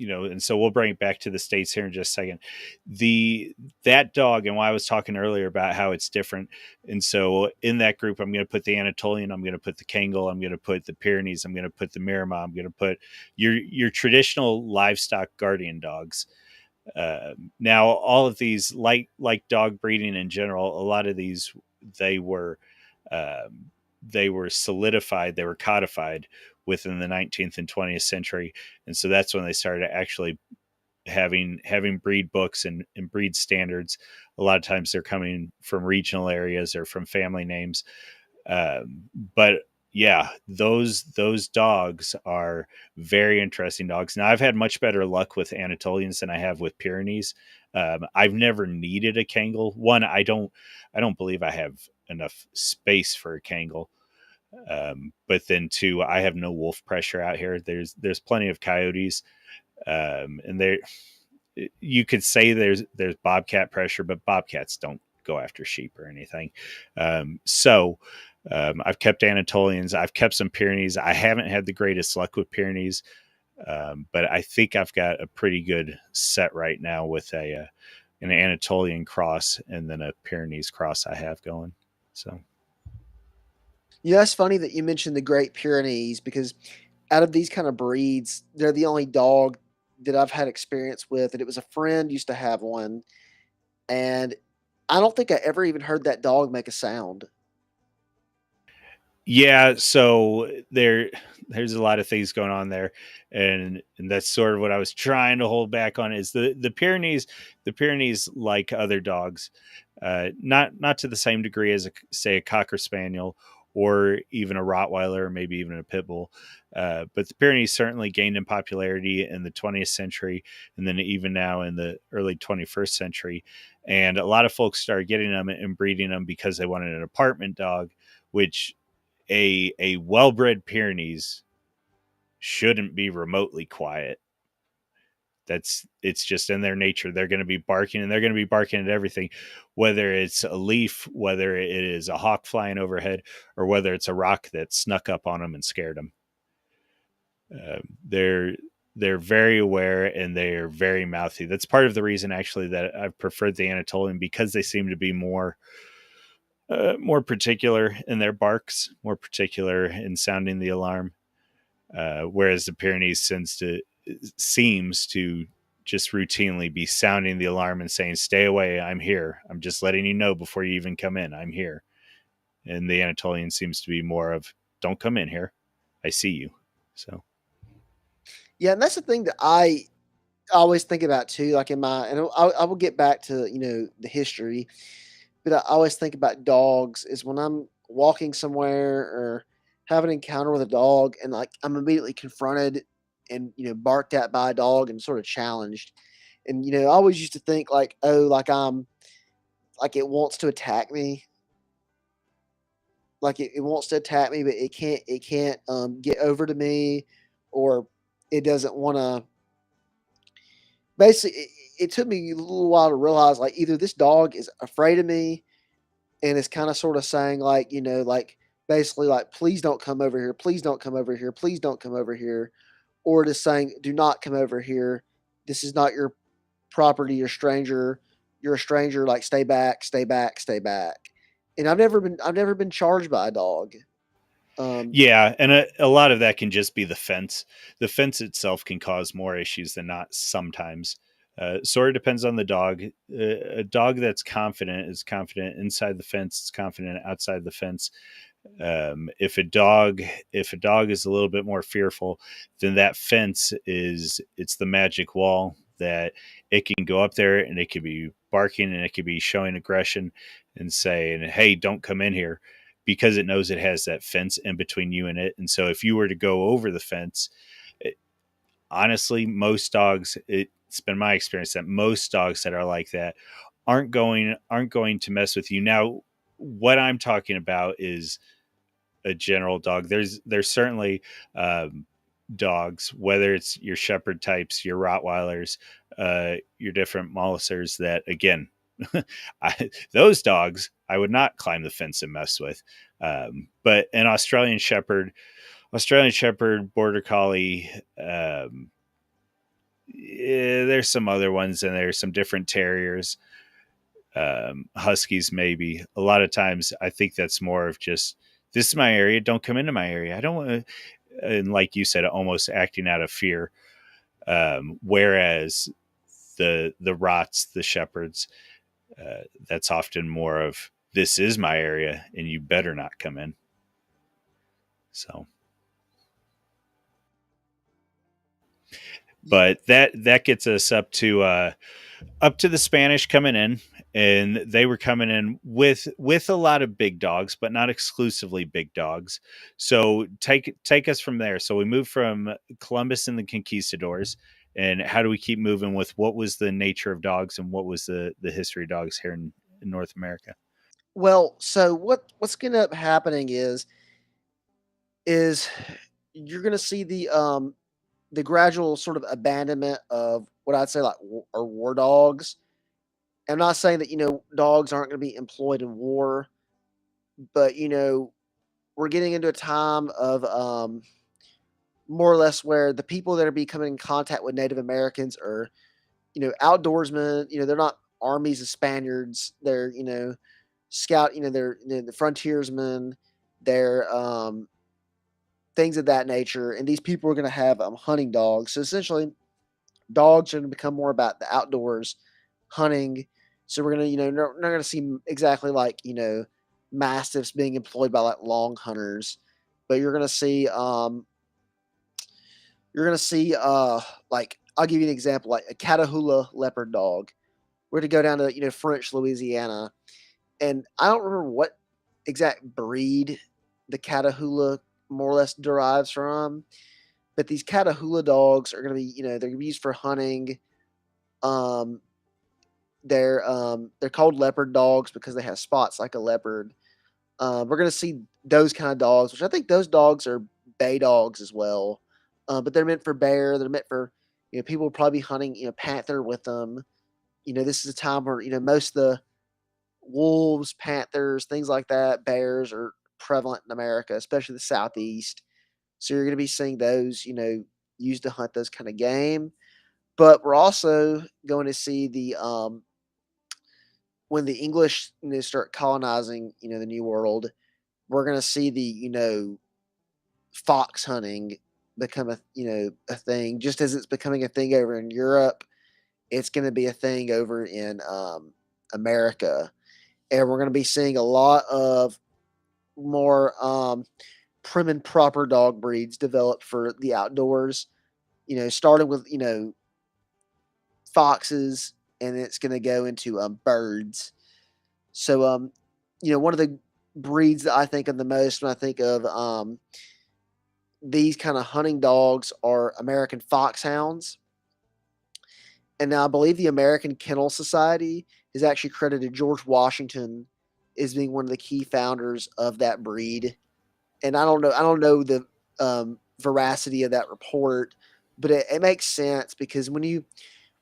and so we'll bring it back to the states here in just a second. The That dog, and why I was talking earlier about how it's different. And so in that group, I'm going to put the Anatolian, I'm going to put the Kangal, I'm going to put the Pyrenees, I'm going to put the Miramah, I'm going to put your traditional livestock guardian dogs. Now, all of these, like dog breeding in general, a lot of these they were they were solidified, they were codified within the 19th and 20th century, and so that's when they started actually having breed books and breed standards. A lot of times they're coming from regional areas or from family names, but yeah, those dogs are very interesting dogs. Now I've had much better luck with Anatolians than I have with Pyrenees. I've never needed a Kangal. One, I don't believe I have enough space for a Kangal. But then two, I have no wolf pressure out here. There's plenty of coyotes, and there you could say there's bobcat pressure, but bobcats don't go after sheep or anything. I've kept Anatolians. I've kept some Pyrenees. I haven't had the greatest luck with Pyrenees, but I think I've got a pretty good set right now with an Anatolian cross and then a Pyrenees cross I have going. So Yeah, that's funny that you mentioned the Great Pyrenees, because out of these kind of breeds, they're the only dog that I've had experience with, and it was a friend used to have one, and I don't think I ever even heard that dog make a sound. yeah, so there's a lot of things going on there, and that's sort of what I was trying to hold back on is the Pyrenees like other dogs, not to the same degree as say a cocker spaniel or even a Rottweiler or maybe even a pit bull, but the Pyrenees certainly gained in popularity in the 20th century and then even now in the early 21st century, and a lot of folks started getting them and breeding them because they wanted an apartment dog, which a well-bred Pyrenees shouldn't be remotely quiet. It's just in their nature. They're going to be barking, and they're going to be barking at everything, whether it's a leaf, whether it is a hawk flying overhead, or whether it's a rock that snuck up on them and scared them. They're very aware, and they're very mouthy. That's part of the reason, actually, that I've preferred the Anatolian, because they seem to be more particular in their barks, more particular in sounding the alarm. Whereas the Pyrenees seems to just routinely be sounding the alarm and saying, "Stay away! I'm here. I'm just letting you know before you even come in. I'm here." And the Anatolian seems to be more of, "Don't come in here. I see you." So Yeah, and that's the thing that I always think about too. Like in my, and I will get back to the history, but I always think about dogs is when I'm walking somewhere or have an encounter with a dog, and like I'm immediately confronted and barked at by a dog and sort of challenged. And I always used to think like, oh, like I'm like it wants to attack me, like it wants to attack me, but it can't get over to me, or it doesn't want to. Basically, it took me a little while to realize like either this dog is afraid of me and it's kind of sort of saying like like basically like please don't come over here, please don't come over here, please don't come over here, or it is saying do not come over here, this is not your property, you're a stranger, like stay back, stay back, stay back. And I've never been charged by a dog. um yeah, and a lot of that can just be the fence. The fence itself can cause more issues than not sometimes. Sort of depends on the dog. A dog that's confident is confident inside the fence. It's confident outside the fence. If a dog is a little bit more fearful, then that fence it's the magic wall that it can go up there, and it could be barking, and it could be showing aggression and saying, "Hey, don't come in here," because it knows it has that fence in between you and it. And so if you were to go over the fence, it, honestly, most dogs, it's been my experience that most dogs that are like that aren't going to mess with you. Now, what I'm talking about is a general dog. There's certainly dogs, whether it's your shepherd types, your Rottweilers, your different Mollisers, that again, those dogs I would not climb the fence and mess with. But an Australian Shepherd, Border Collie. There's some other ones, and there's some different terriers, Huskies, maybe. A lot of times, I think that's more of just, this is my area. Don't come into my area. I don't want to. And like you said, almost acting out of fear. Whereas the Rots, the Shepherds, that's often more of, this is my area, and you better not come in. So, but that gets us up to the Spanish coming in, and they were coming in with a lot of big dogs, but not exclusively big dogs. So take us from there. So we moved from Columbus and the conquistadors, and how do we keep moving with what was the nature of dogs, and what was the history of dogs here in North America? well, so what's gonna end up happening is you're gonna see the gradual sort of abandonment of what I'd say like war dogs. I'm not saying that dogs aren't going to be employed in war, but we're getting into a time of more or less where the people that are becoming in contact with Native Americans are outdoorsmen. They're not armies of Spaniards. They're scout. They're the frontiersmen. They're things of that nature, and these people are going to have hunting dogs. So essentially, dogs are going to become more about the outdoors, hunting. So we're gonna, not gonna see exactly like mastiffs being employed by like long hunters, but you're gonna see like I'll give you an example like a Catahoula leopard dog. We're gonna go down to French Louisiana, and I don't remember what exact breed the Catahoula more or less derives from, but these Catahoula dogs are gonna be they're gonna be used for hunting. Um, they're called leopard dogs because they have spots like a leopard. We're gonna see those kind of dogs, which I think those dogs are bay dogs as well. But they're meant for bear. They're meant for People will probably be hunting, panther with them. This is a time where, most of the wolves, panthers, things like that, bears are prevalent in America, especially the Southeast. So you're going to be seeing those, used to hunt those kind of game. But we're also going to see when the English, start colonizing, the New World, we're going to see the, fox hunting become a thing, just as it's becoming a thing over in Europe. It's going to be a thing over in America, and we're going to be seeing a lot of more prim and proper dog breeds developed for the outdoors. Starting with foxes, and it's going to go into birds. So one of the breeds that I think of the most when I think of these kind of hunting dogs are American foxhounds. And now I believe the American Kennel Society has actually credited George Washington as being one of the key founders of that breed. And I don't know the veracity of that report, but it makes sense because we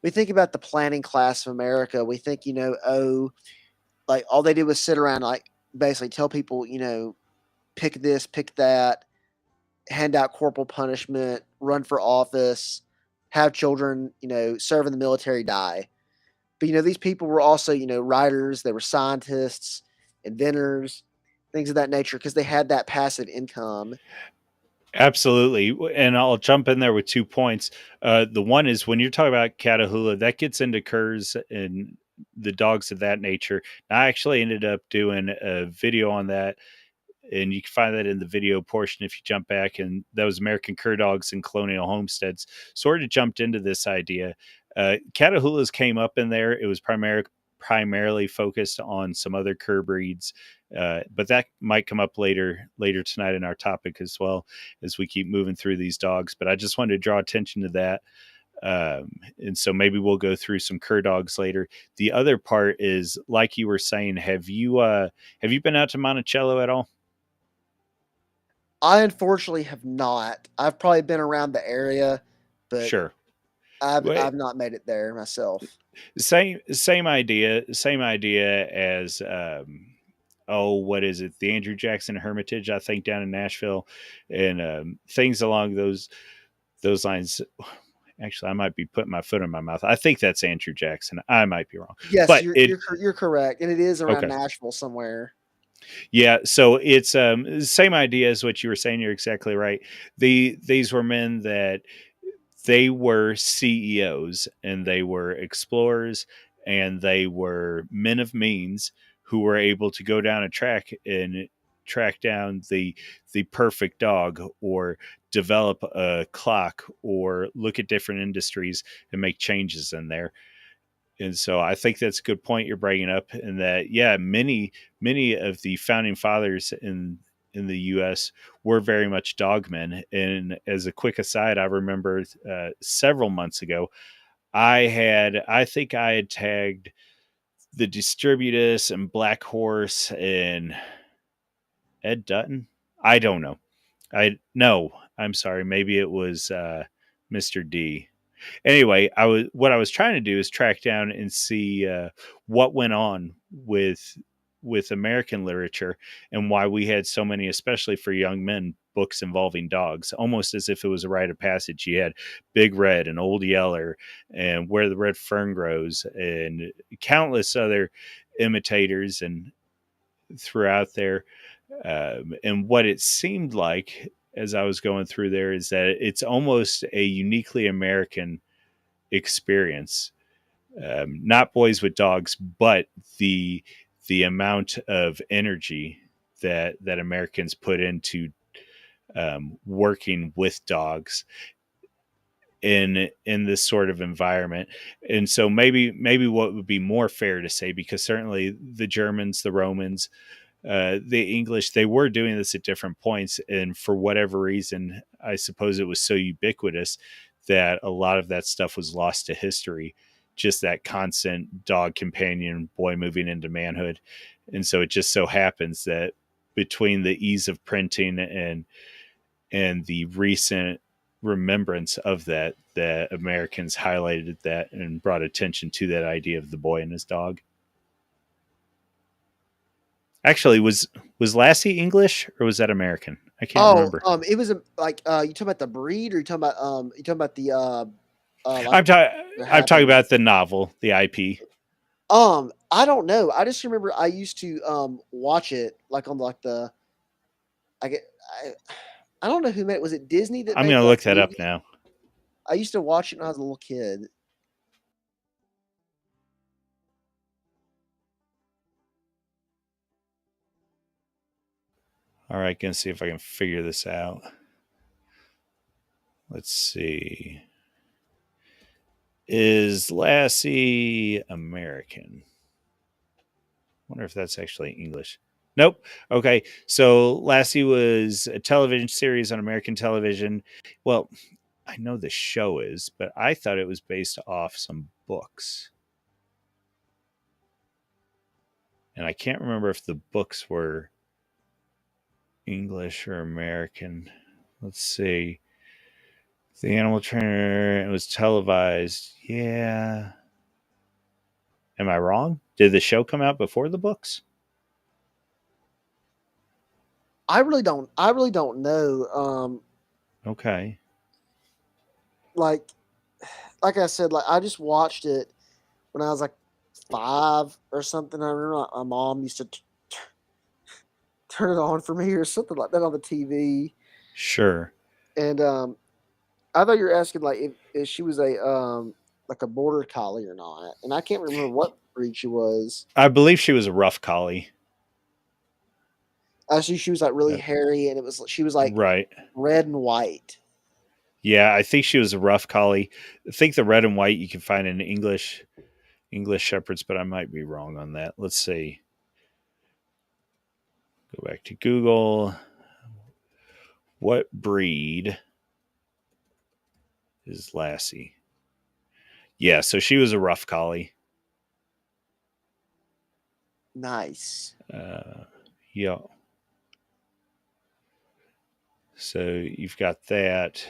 think about the planning class of America, we think, oh, like all they did was sit around, like basically tell people, pick this, pick that, hand out corporal punishment, run for office, have children, serve in the military, die. But these people were also, writers, they were scientists, inventors, things of that nature, because they had that passive income. Absolutely. And I'll jump in there with 2 points. The one is when you're talking about Catahoula, that gets into curs and the dogs of that nature. I actually ended up doing a video on that, and you can find that in the video portion if you jump back. And that was American Cur Dogs and Colonial Homesteads. Sort of jumped into this idea. Catahoulas came up in there. It was primarily focused on some other cur breeds, but that might come up later tonight in our topic as well as we keep moving through these dogs. But I just wanted to draw attention to that. And so maybe we'll go through some cur dogs later. The other part is, like you were saying, have you been out to Monticello at all? I unfortunately have not. I've probably been around the area, but Sure. I've Well, I've not made it there myself. same idea as oh, what is it, the Andrew Jackson Hermitage, I think, down in Nashville, and things along those lines. Actually, I might be putting my foot in my mouth. I think that's Andrew Jackson. I might be wrong, Yes, but you're it you're you're correct, and it is around okay. Nashville somewhere. Yeah, so it's same idea as what you were saying. You're exactly right. These were men that they were CEOs and they were explorers and they were men of means who were able to go down a track and track down the perfect dog, or develop a clock, or look at different industries and make changes in there. And so I think that's a good point you're bringing up, in that, yeah, many of the founding fathers in the U.S. were very much dogmen. And as a quick aside, I remember several months ago, I think I had tagged the Distributus and Black Horse and Ed Dutton. I don't know. I no, I'm sorry. Maybe it was Mr. D. Anyway, what I was trying to do is track down and see what went on with American literature, and why we had so many, especially for young men, books involving dogs, almost as if it was a rite of passage. You had Big Red and Old Yeller and Where the Red Fern Grows and countless other imitators and throughout there. And what it seemed like as I was going through there is that it's almost a uniquely American experience. Not boys with dogs, but the the amount of energy that Americans put into working with dogs in this sort of environment. And so maybe what would be more fair to say, because certainly the Germans, the Romans, the English, they were doing this at different points, and for whatever reason, I suppose it was so ubiquitous that a lot of that stuff was lost to history. Just that constant dog companion, boy moving into manhood. And so it just so happens that between the ease of printing and the recent remembrance of that, that Americans highlighted that and brought attention to that idea of the boy and his dog. Actually, was Lassie English or was that American? I can't Oh, remember. it was a like, you talking about the breed, or you talking about like I'm talking. what I'm talking happened? about the novel, the IP. I don't know. I just remember I used to watch it like on like the I get I don't know who made it. Was it Disney that I'm made going to the look that up movie? now. I used to watch it when I was a little kid. All right, gonna see if I can figure this out. Let's see. Is Lassie American? Wonder if that's actually English. Nope. Okay. So Lassie was a television series on American television. Well, I know the show is, but I thought it was based off some books. And I can't remember if the books were English or American. Let's see. The Animal Trainer, it was televised. Yeah. Am I wrong? Did the show come out before the books? I really don't know. Okay. Like like I said, like I just watched it when I was like 5 or something. I remember my mom used to turn it on for me or something like that on the TV. Sure. And I thought you were asking like if she was a like a border collie or not, and I can't remember what breed she was. I believe she was a rough collie. I see she was like really Uh, hairy, and she was like right. red and white. Yeah, I think she was a rough collie. I think the red and white you can find in English shepherds, but I might be wrong on that. Let's see. Go back to Google. What breed is Lassie? Yeah, so she was a rough collie. Nice. Uh, yeah. So you've got that.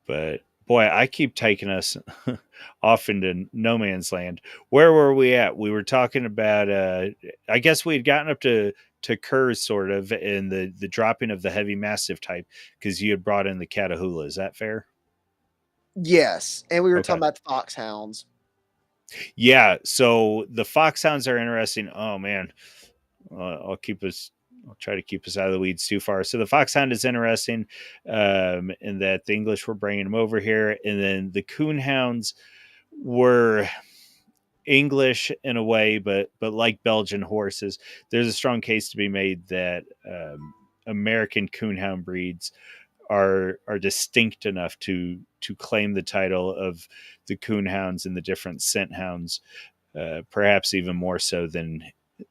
But boy, I keep taking us off into no man's land. Where were we at? We were talking about. I guess we had gotten up to curs sort of, and the dropping of the heavy mastiff type because you had brought in the Catahoula. Is that fair? Yes, and we were talking Okay. about the foxhounds. Yeah. So the foxhounds are interesting. Oh man, I'll keep us. I'll try to keep us out of the weeds too far. So the foxhound is interesting, in that the English were bringing them over here, and then the coonhounds were English in a way, but like Belgian horses, there's a strong case to be made that American coonhound breeds are distinct enough to claim the title of the coonhounds and the different scent hounds, perhaps even more so than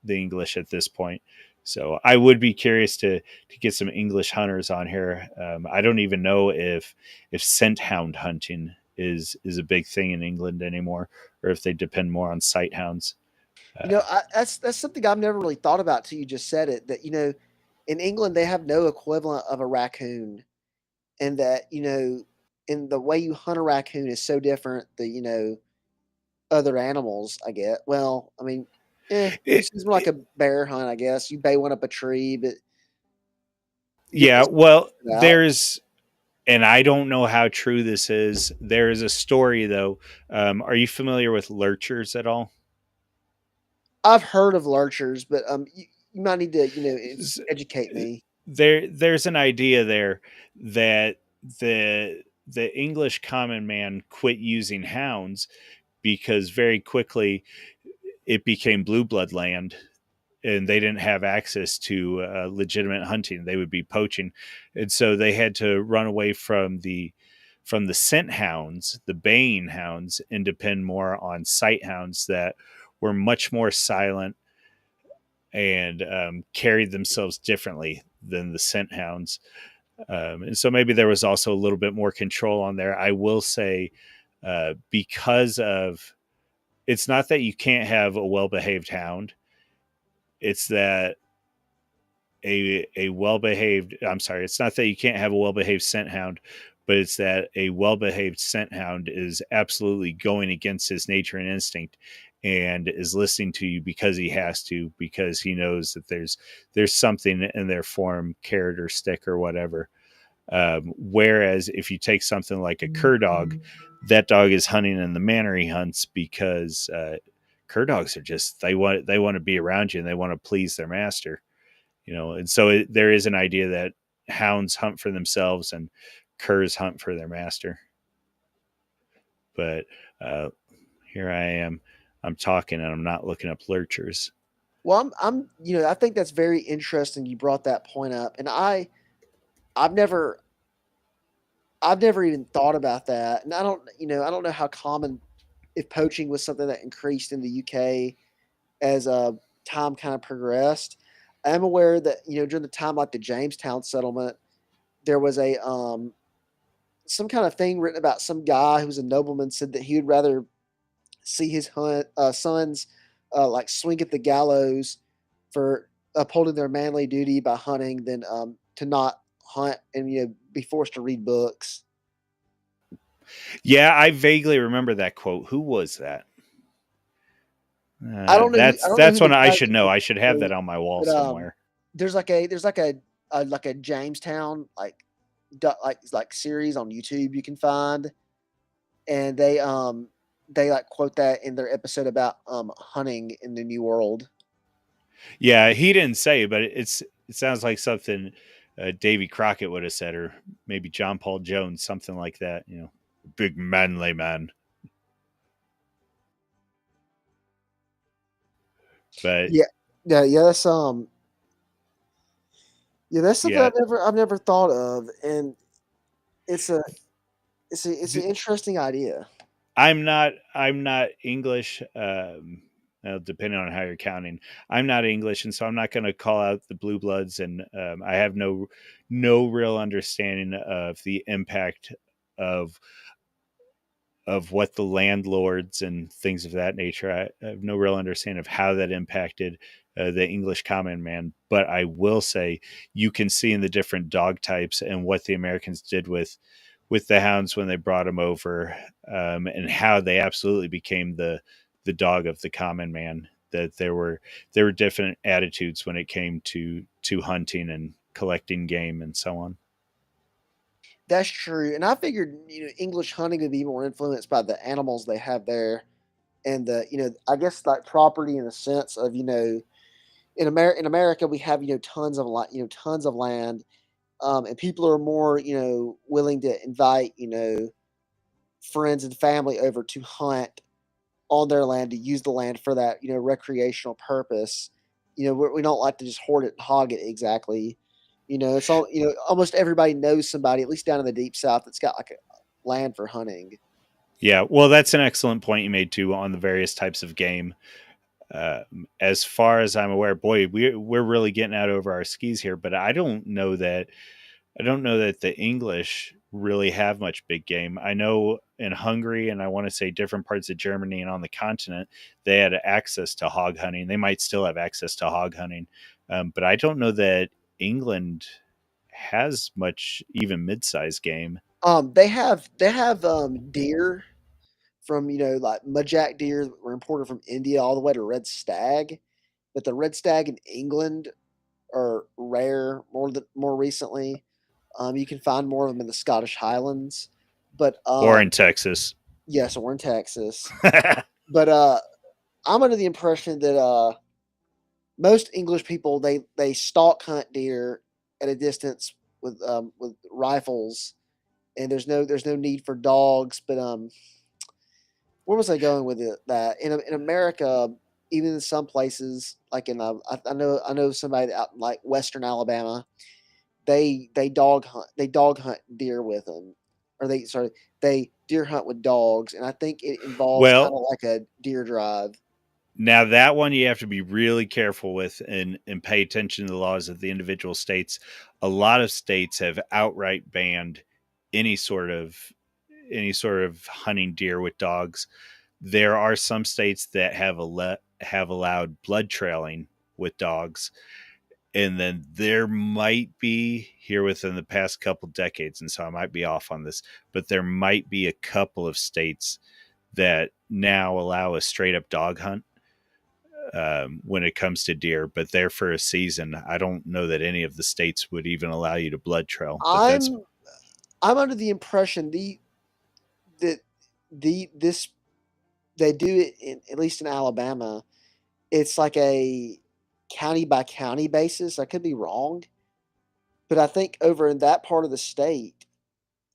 the English at this point. So I would be curious to get some English hunters on here. I don't even know if scent hound hunting is a big thing in England anymore, or if they depend more on sight hounds. Uh, That's something I've never really thought about till you just said it. That in England they have no equivalent of a raccoon, and that in the way you hunt a raccoon is so different than other animals. I get. Well, I mean, it, it's more like it, a bear hunt, I guess. You bay one up a tree, but you get yeah, those well, out. there's and I don't know how true this is. There is a story though. Are you familiar with lurchers at all? I've heard of lurchers, but you might need to educate me. There's an idea there that the English common man quit using hounds because very quickly it became blue blood land and they didn't have access to legitimate hunting. They would be poaching, and so they had to run away from the scent hounds, the baying hounds, and depend more on sight hounds that were much more silent and carried themselves differently than the scent hounds. And so maybe there was also a little bit more control on there. I will say, because of it's not that you can't have a well behaved hound, it's that a well behaved, I'm sorry, it's not that you can't have a well behaved scent hound. but it's that a well-behaved scent hound is absolutely going against his nature and instinct and is listening to you because he has to, because he knows that there's something in their form, carrot or stick or whatever. Whereas if you take something like a cur dog, that dog is hunting in the manner he hunts because cur dogs are just they want to be around you and they want to please their master, and so there is an idea that hounds hunt for themselves and curs hunt for their master. But uh, here I am, I'm talking and I'm not looking up lurchers. Well, I think that's very interesting. You brought that point up, and I've never, I've never even thought about that, and I don't know how common if poaching was something that increased in the UK as time kind of progressed. I'm aware that during the time like the Jamestown settlement, there was a some kind of thing written about some guy who was a nobleman said that he would rather see his sons like swing at the gallows for upholding their manly duty by hunting than to not hunt and be forced to read books. Yeah, I vaguely remember that quote. Who was that? I don't know who I don't know who That's the one I guy should is know. I should have that exactly, on my wall but somewhere. there's like a Jamestown like series on YouTube you can find, and they like quote that in their episode about hunting in the New World. Yeah, he didn't say, but it sounds like something Davy Crockett would have said, or maybe John Paul Jones, something like that. Big manly man. But Yeah, yeah. That's something yeah, I've never thought of, and it's a it's an th- interesting idea. I'm not English. Well, depending on how you're counting, I'm not English, and so I'm not going to call out the blue bloods, and I have no real understanding of the impact of what the landlords and things of that nature. I have no real understanding of how that impacted the English common man. But I will say you can see in the different dog types and what the Americans did with the hounds when they brought them over, and how they absolutely became the dog of the common man. That there were different attitudes when it came to hunting and collecting game and so on. That's true, and I figured English hunting would be more influenced by the animals they have there, and the I guess like property in the sense of in America we have tons of tons of land, and people are more willing to invite friends and family over to hunt on their land to use the land for that recreational purpose. We don't like to just hoard it and hog it exactly. It's all almost everybody knows somebody at least down in the deep south that's got like a land for hunting. Yeah, well, that's an excellent point you made too on the various types of game. As far as I'm aware, boy, we're really getting out over our skis here. But I don't know that the English really have much big game. I know in Hungary and I want to say different parts of Germany and on the continent, they had access to hog hunting. They might still have access to hog hunting, but I don't know that England has much even mid-sized game. They have deer from like mudjack deer that were imported from India all the way to red stag, but the red stag in England are rare more recently. You can find more of them in the Scottish Highlands, but Or in Texas. yes, or in Texas. But I'm under the impression that most English people they stalk hunt deer at a distance with rifles, and there's no need for dogs. But where was I going with it? That in America, even in some places like I know somebody out in like Western Alabama, they dog hunt deer with them, or they deer hunt with dogs, and I think it involves kind Well, of like a deer drive. now that one you have to be really careful with and pay attention to the laws of the individual states. A lot of states have outright banned any sort of hunting deer with dogs. There are some states that have allowed blood trailing with dogs, And then there might be here within the past couple decades, and so I might be off on this, but there might be a couple of states that now allow a straight up dog hunt when it comes to deer, but they're for a season. I don't know that any of the states would even allow you to blood trail, but that's I'm I'm under the impression that this they do it in, at least in Alabama. It's like a county by county basis. I could be wrong, but I think over in that part of the state,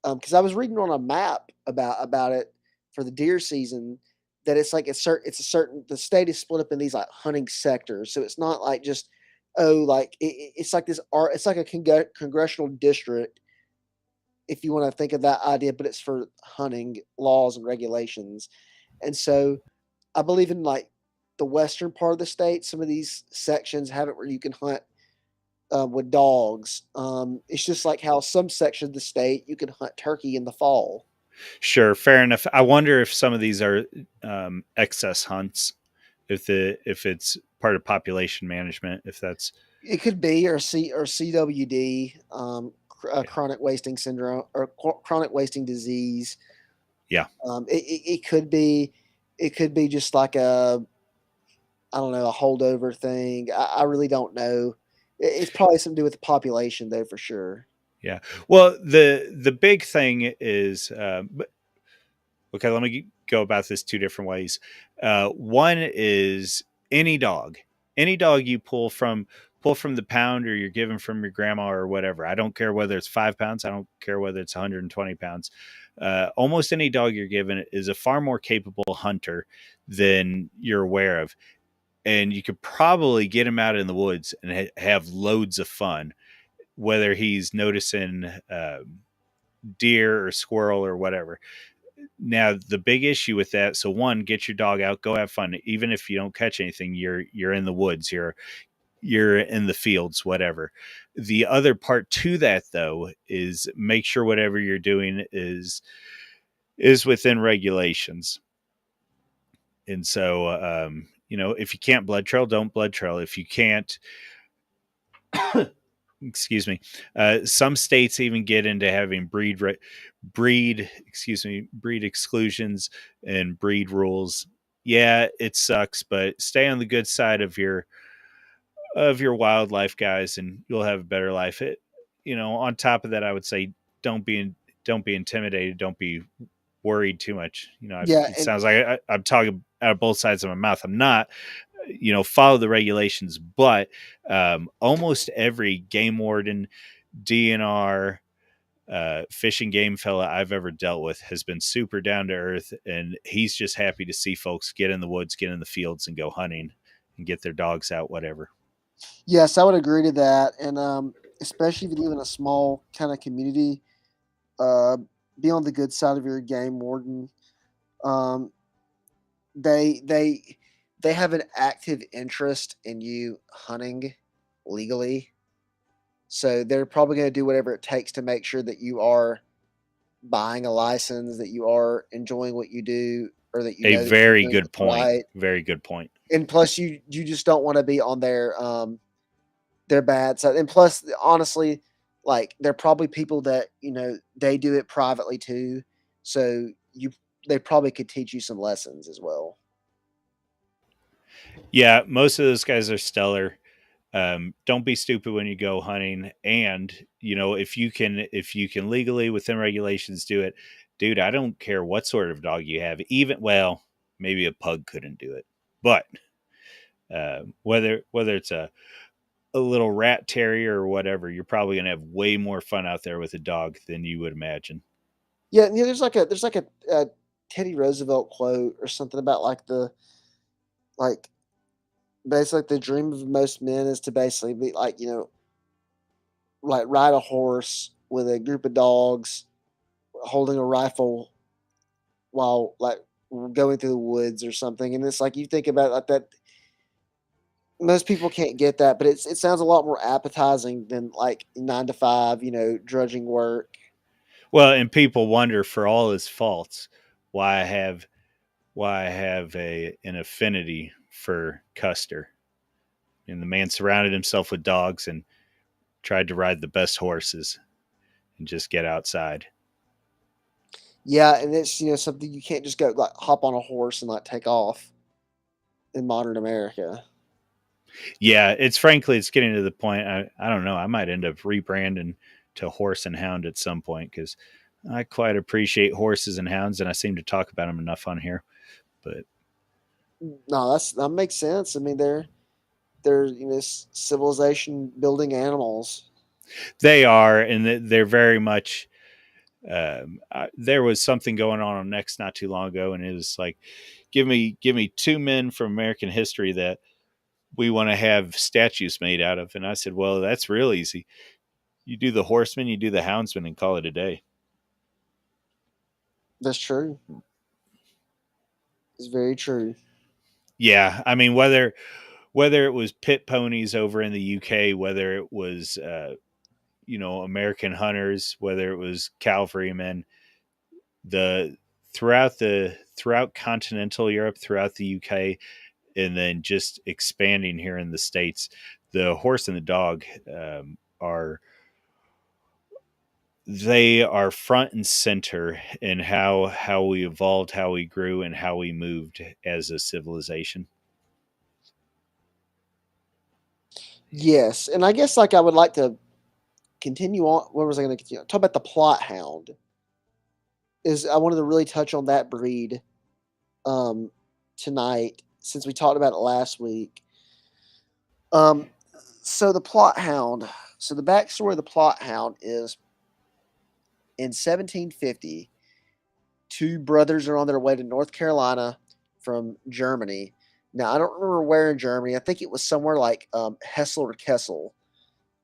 because I was reading on a map about it for the deer season, that it's like it's a certain the state is split up in these like hunting sectors, so it's not like just like it's like this art. It's like a congressional district, if you want to think of that idea, but it's for hunting laws and regulations. And so I believe in like the western part of the state, some of these sections have it where you can hunt with dogs. It's just like how some sections of the state you can hunt turkey in the fall. sure, fair enough. I wonder if some of these are excess hunts, if it's part of population management, if that's It could be or CWD, yeah, chronic wasting syndrome or chronic wasting disease. yeah. It could be just like a I don't know, a holdover thing. I really don't know. It's probably something to do with the population, though, for sure. Yeah. Well, the big thing is, okay. Let me go about this two different ways. One is any dog you pull from the pound or you're given from your grandma or whatever. I don't care whether it's 5 pounds. I don't care whether it's 120 pounds. Almost any dog you're given is a far more capable hunter than you're aware of, and you could probably get him out in the woods and have loads of fun, whether he's noticing deer or squirrel or whatever. Now, the big issue with that, so one, get your dog out, go have fun. Even if you don't catch anything, you're in the woods, you're in the fields, whatever. The other part to that though is make sure whatever you're doing is within regulations. And so if you can't blood trail, don't blood trail. If you can't, excuse me, some states even get into having breed exclusions and breed rules. Yeah, it sucks, but stay on the good side of your wildlife, guys, and you'll have a better life. On top of that, I would say don't be don't be intimidated, don't be worried too much. Yeah, It and sounds like I'm talking out of both sides of my mouth. I'm not. Follow the regulations, but almost every game warden, DNR, fish and game fella I've ever dealt with has been super down to earth, and he's just happy to see folks get in the woods, get in the fields, and go hunting and get their dogs out, whatever. yes, I would agree to that. And especially if you live in a small kind of community, uh, be on the good side of your game warden. Um, they they they have an active interest in you hunting legally, so they're probably going to do whatever it takes to make sure that you are buying a license, that you are enjoying what you do, or that you A know that you're very doing good what's point. right. Very good point. And plus, you just don't want to be on their bad side. And plus, honestly, like they're probably people that they do it privately too, so they probably could teach you some lessons as well. Yeah, most of those guys are stellar. Don't be stupid when you go hunting, and if you can legally within regulations do it, dude. I don't care what sort of dog you have. Even well, maybe a pug couldn't do it, but whether it's a little rat terrier or whatever, you're probably gonna have way more fun out there with a dog than you would imagine. Yeah, there's like a Teddy Roosevelt quote or something about like basically the dream of most men is to basically be like like ride a horse with a group of dogs holding a rifle while like going through the woods or something. And it's like you think about it like that. Most people can't get that, but it sounds a lot more appetizing than like 9 to 5, drudging work. Well, and people wonder for all his faults why I have a an affinity for Custer. And the man surrounded himself with dogs and tried to ride the best horses and just get outside. Yeah, and it's something you can't just go like hop on a horse and like take off in modern America. Yeah, it's frankly, it's getting to the point. I don't know. I might end up rebranding to Horse and Hound at some point because I quite appreciate horses and hounds, and I seem to talk about them enough on here. But No, that makes sense. I mean, they're civilization building animals. they are, and they're very much. There was something going on next not too long ago, and it was like, give me two men from American history that we want to have statues made out of, and I said, well, that's real easy. You do the horseman, you do the houndsman, and call it a day. That's true. It's very true. Yeah, I mean whether it was pit ponies over in the UK, whether it was American hunters, whether it was cavalrymen, the throughout continental Europe, throughout the UK, and then just expanding here in the states, the horse and the dog are they are front and center in how we evolved, how we grew, and how we moved as a civilization. Yes, and I guess like I would like to continue on. Where was I going to continue? Talk about the plot hound. Is I wanted to really touch on that breed um, tonight since we talked about it last week. Um, so the plot hound. So the backstory of the plot hound is in 1750, two brothers are on their way to North Carolina from Germany. Now I don't remember where in Germany. I think it was somewhere like Hessel or Kessel.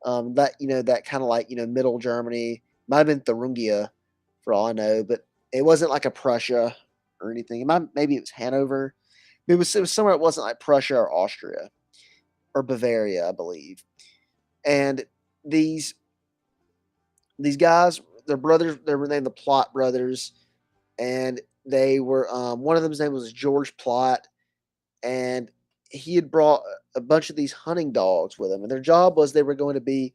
That that kind of like middle Germany. Might have been Thuringia, for all I know, but it wasn't like a Prussia or anything. Maybe it was Hanover. It was somewhere. It wasn't like Prussia or Austria or Bavaria, I believe. And these these guys, they're brothers. They were named the Plot brothers, and they were one of them's name was George Plot, and he had brought a bunch of these hunting dogs with him, and their job was they were going to be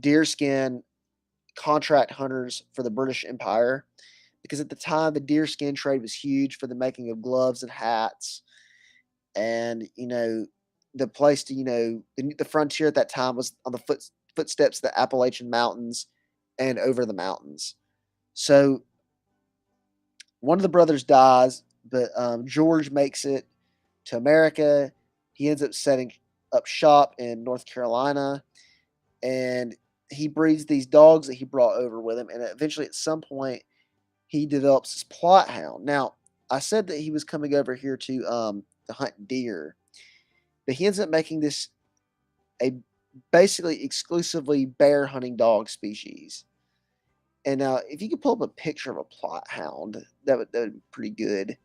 deerskin contract hunters for the British Empire because at the time the deerskin trade was huge for the making of gloves and hats, and the place to the frontier at that time was on the footsteps of the Appalachian Mountains and over the mountains. So one of the brothers dies, but George makes it to America. He ends up setting up shop in North Carolina, and he breeds these dogs that he brought over with him. And eventually, at some point, he develops this plot hound. Now, I said that he was coming over here to hunt deer, but he ends up making this a basically exclusively bear hunting dog species. And now, if you could pull up a picture of a plot hound, that would be pretty good,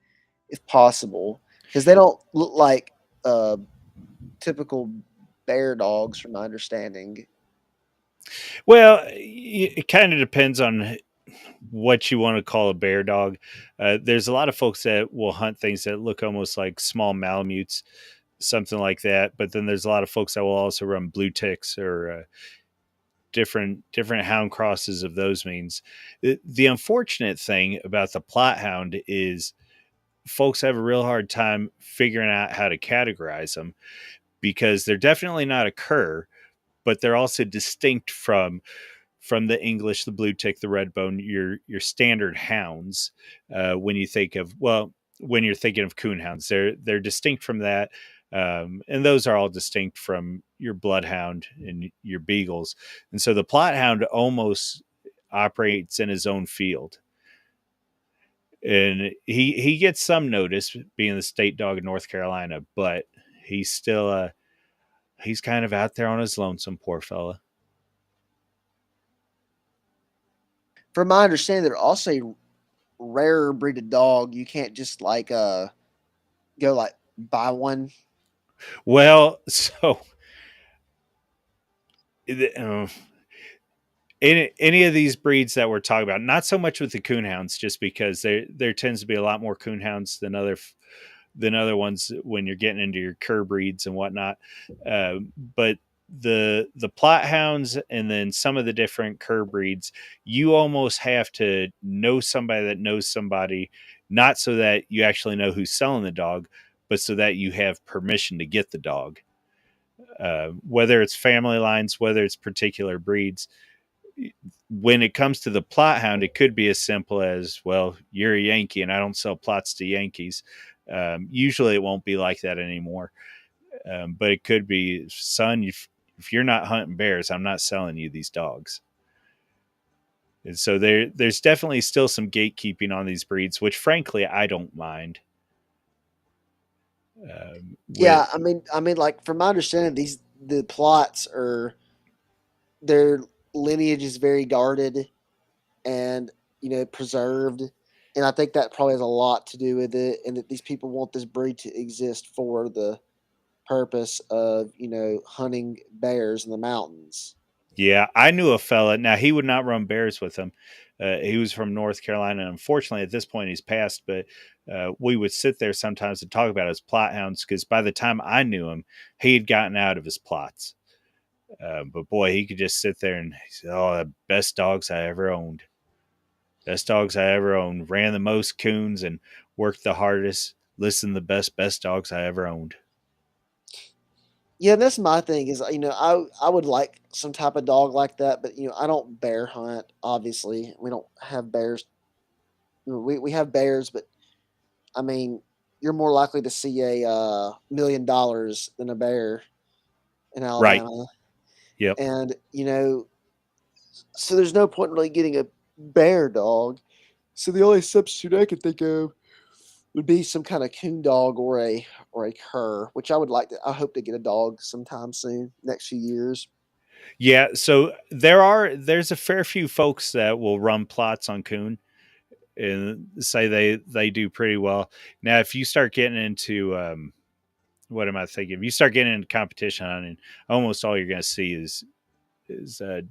if possible, because they don't look like uh, typical bear dogs, from my understanding. Well, it kind of depends on what you want to call a bear dog. There's a lot of folks that will hunt things that look almost like small malamutes, something like that. But then there's a lot of folks that will also run blue ticks or different hound crosses of those means. The unfortunate thing about the plot hound is folks have a real hard time figuring out how to categorize them because they're definitely not a cur, but they're also distinct from the English, the blue tick, the red bone, your standard hounds. When you think of when you're thinking of coon hounds, they're distinct from that, and those are all distinct from your bloodhound and your beagles. And so the plot hound almost operates in his own field, and he gets some notice being the state dog of North Carolina, but he's still he's kind of out there on his lonesome, poor fella. From my understanding, they're also a rarer breed of dog. You can't just like go like buy one. Well, so uh, any of these breeds that we're talking about, not so much with the coonhounds, just because there tends to be a lot more coonhounds than than other ones when you're getting into your cur breeds and whatnot. But the plot hounds and then some of the different cur breeds, you almost have to know somebody that knows somebody, not so that you actually know who's selling the dog, but so that you have permission to get the dog. Whether it's family lines, whether it's particular breeds, when it comes to the plot hound, it could be as simple as, well, you're a Yankee and I don't sell plots to Yankees. Usually it won't be like that anymore. But it could be, son, if you're not hunting bears, I'm not selling you these dogs. And so there's definitely still some gatekeeping on these breeds, which frankly I don't mind. With Yeah, like from my understanding, the plots are their lineage is very guarded and preserved, and I think that probably has a lot to do with it, and that these people want this breed to exist for the purpose of hunting bears in the mountains. Yeah, I knew a fella. Now he would not run bears with him. He was from North Carolina, and unfortunately, at this point, he's passed. But we would sit there sometimes and talk about his plot hounds because by the time I knew him, he had gotten out of his plots. But boy, he could just sit there and he said, "Oh, the best dogs I ever owned. Best dogs I ever owned. Ran the most coons and worked the hardest. Listened to the best dogs I ever owned." Yeah, that's my thing is, I would like some type of dog like that, but I don't bear hunt. Obviously, we don't have bears. We have bears, but I mean, you're more likely to see a $1 million than a bear in Right. Alabama, Yep. and so there's no point in really getting a bear dog. So the only substitute I could think of would be some kind of coon dog or a cur, which I would like to. I hope to get a dog sometime soon, next few years. Yeah. So there's a fair few folks that will run plots on coon and say they do pretty well. Now, if you start getting into what am I thinking? If you start getting into competition hunting, almost all you're going to see is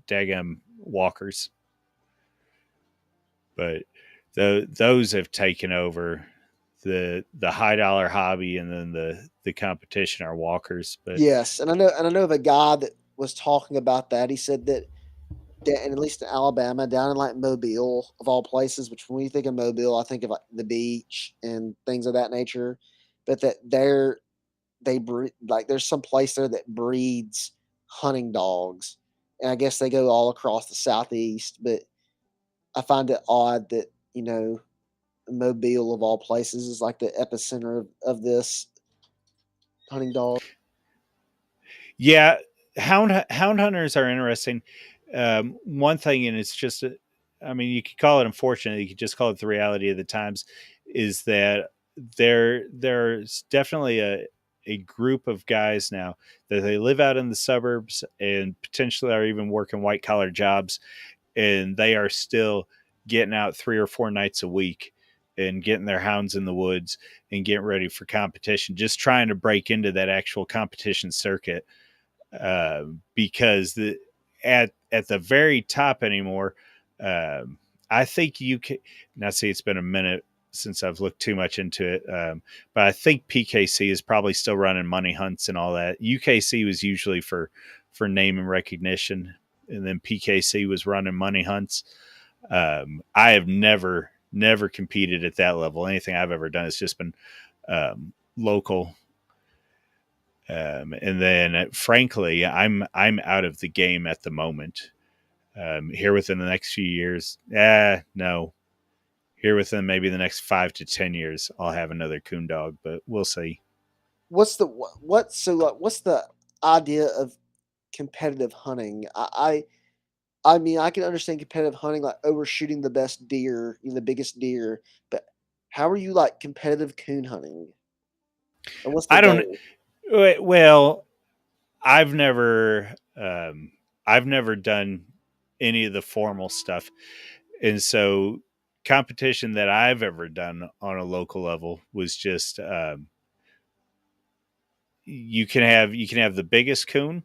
daggum walkers. But those have taken over the high dollar hobby, and then the competition are walkers. But Yes, and I know of a guy that was talking about that. He said that, and at least in Alabama, down in like Mobile of all places, which when you think of Mobile, I think of like the beach and things of that nature. But that they breed, like there's some place there that breeds hunting dogs, and I guess they go all across the southeast. But I find it odd that Mobile of all places is like the epicenter of this hunting dog. yeah, hound hunters are interesting. One thing, and it's just, I mean, you could call it unfortunate. You could just call it the reality of the times. Is that there's definitely a group of guys now that they live out in the suburbs and potentially are even working white collar jobs, and they are still getting out 3 or 4 nights a week and getting their hounds in the woods and getting ready for competition, just trying to break into that actual competition circuit. Because at the very top anymore, I think you can now see it's been a minute since I've looked too much into it, but I think PKC is probably still running money hunts and all that. UKC was usually for name and recognition, and then PKC was running money hunts. I have never competed at that level. Anything I've ever done has just been local. And then, frankly, I'm out of the game at the moment. Here within the next few years, no. Here within maybe the next 5 to 10 years, I'll have another coon dog, but we'll see. What's the idea of competitive hunting? I mean, I can understand competitive hunting, like overshooting the best deer, the biggest deer, but how are you like competitive coon hunting? And what's the I don't. goal? Well, I've never, I've never done any of the formal stuff, and so competition that I've ever done on a local level was just you can have the biggest coon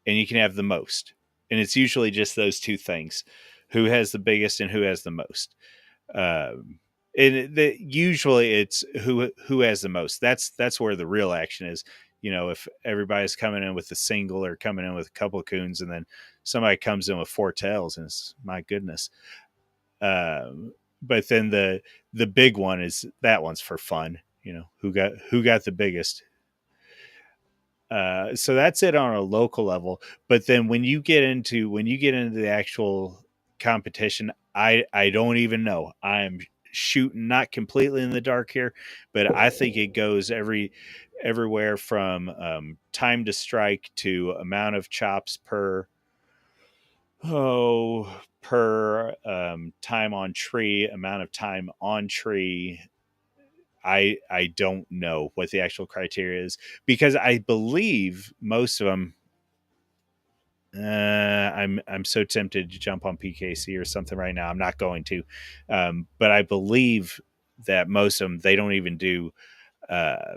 and you can have the most, and it's usually just those two things: who has the biggest and who has the most. Um, And usually it's who has the most. That's where the real action is. If everybody's coming in with a single or coming in with a couple of coons, and then somebody comes in with four tails, and it's my goodness. But then the big one is that one's for fun. Who got the biggest. So that's it on a local level. But then when you get into the actual competition, I don't even know. I'm shooting not completely in the dark here, but I think it goes everywhere from time to strike to amount of chops per time on tree, amount of time on tree. I don't know what the actual criteria is, because I believe most of them. I'm so tempted to jump on PKC or something right now. I'm not going to, but I believe that most of them, they don't even do uh,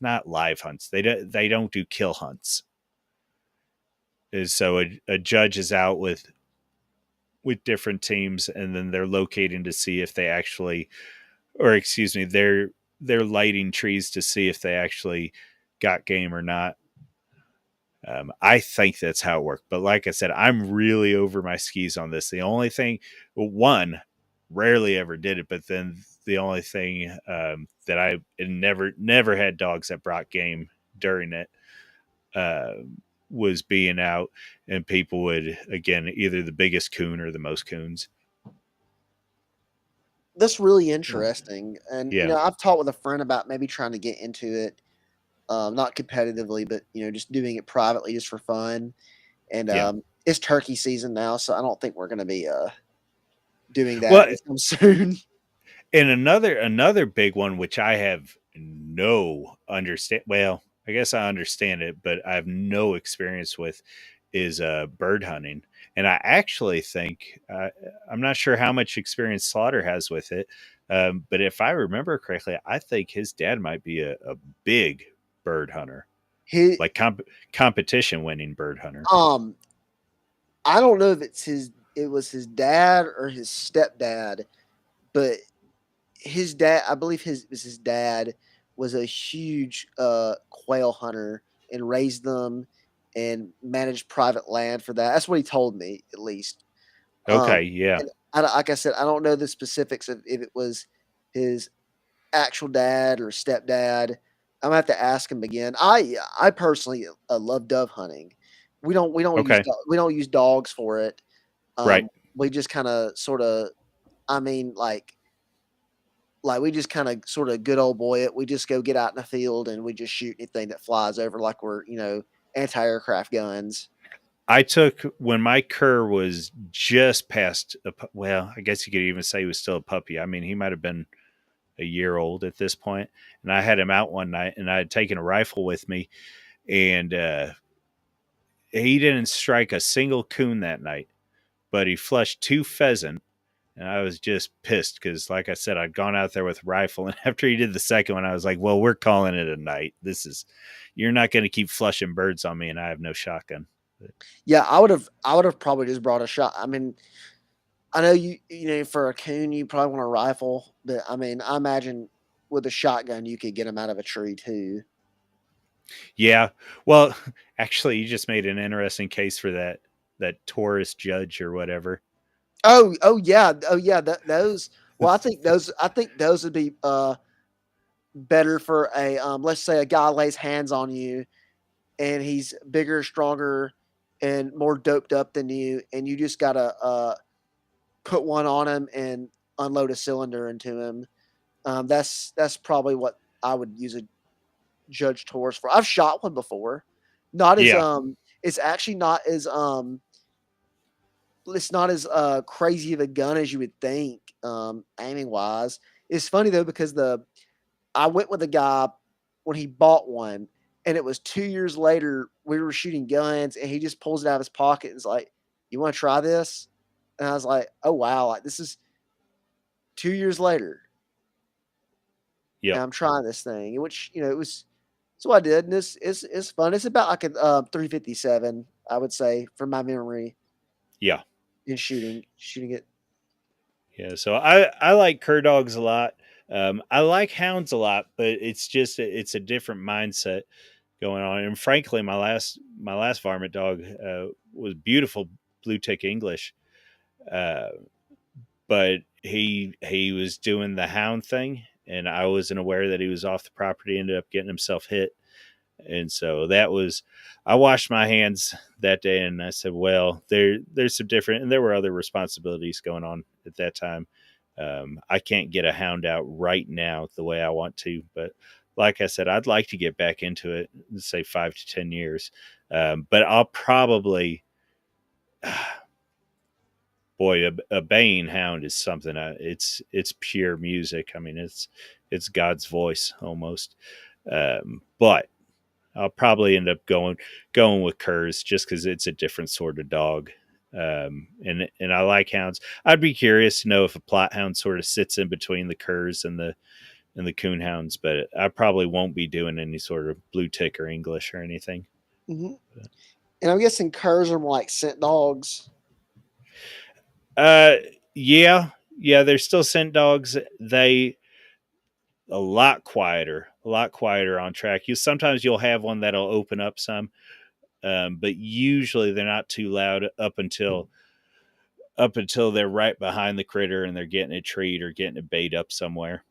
not live hunts. They don't do kill hunts. So a judge is out with different teams, and then they're locating to see if they actually, or excuse me, they're lighting trees to see if they actually got game or not. I think that's how it worked. But like I said, I'm really over my skis on this. The only thing, one, rarely ever did it, but then the only thing that I never had dogs that brought game during it uh, was being out, and people would, again, either the biggest coon or the most coons. That's really interesting. And Yeah, I've talked with a friend about maybe trying to get into it, not competitively, but just doing it privately just for fun. And yeah. it's turkey season now, so I don't think we're going to be doing that Well, anytime soon. and another big one, which I have no understand. Well, I guess I understand it, but I have no experience with, is bird hunting. And I actually think I'm not sure how much experience Slaughter has with it, but if I remember correctly, I think his dad might be a big bird hunter, His, like competition winning bird hunter. um, I don't know if it was his dad or his stepdad, but his dad, I believe his dad was a huge quail hunter and raised them and managed private land for that. That's what he told me, at least. Okay, yeah, And like I said, I don't know the specifics of if it was his actual dad or stepdad. I'm gonna have to ask him again. I personally love dove hunting. okay, We don't use dogs for it. right. We just kind of sort of, I mean, like we just kind of sort of good old boy it. We just go get out in the field and we just shoot anything that flies over like we're anti-aircraft guns. I took when my cur was just past well, I guess you could even say he was still a puppy. I mean, he might have been a year old at this point, and I had him out one night, and I had taken a rifle with me, and he didn't strike a single coon that night, but he flushed two pheasant, and I was just pissed because, like I said, I'd gone out there with a rifle, and after he did the second one, I was like, "Well, we're calling it a night. You're not going to keep flushing birds on me, and I have no shotgun." Yeah, I would have probably just brought a shot. I mean, I know for a coon you probably want a rifle, but I mean, I imagine with a shotgun you could get them out of a tree too. Yeah. Well, actually, you just made an interesting case for that tourist judge or whatever. Oh yeah. Those. Well, I think those would be better for a let's say a guy lays hands on you and he's bigger, stronger, and more doped up than you, and you just gotta put one on him and unload a cylinder into him. That's probably what I would use a Judge Taurus for. I've shot one before. Not as Yeah. it's actually not as it's not as crazy of a gun as you would think, aiming wise. It's funny though because the I went with a guy when he bought one, and it was 2 years later. We were shooting guns, and he just pulls it out of his pocket and is like, "You want to try this?" And I was like, "Oh wow! Like this is 2 years later, and Yep. I'm trying this thing." Which it was. So I did, and it's fun. It's about like a 357, I would say, from my memory Yeah. in shooting it. Yeah, so I like cur dogs a lot. I like hounds a lot, but it's a different mindset going on. And frankly, my last varmint dog was beautiful blue tick English, uh, but he was doing the hound thing, and I wasn't aware that he was off the property. Ended up getting himself hit, and so that was I washed my hands that day, and I said, well, there's some different, and there were other responsibilities going on at that time. I can't get a hound out right now the way I want to, but like I said, I'd like to get back into it, say 5 to 10 years. But I'll probably boy, a baying hound is something. It's pure music. I mean, it's God's voice almost. But I'll probably end up going with curs just because it's a different sort of dog. And I like hounds. I'd be curious to know if a plot hound sort of sits in between the curs and the coon hounds, but I probably won't be doing any sort of blue tick or English or anything. Hmm. And I'm guessing curs are more like scent dogs. Uh, yeah, yeah, they're still scent dogs. They a lot quieter on track. Sometimes you'll have one that'll open up some, but usually they're not too loud up until they're right behind the critter and they're getting a treat or getting a bait up somewhere.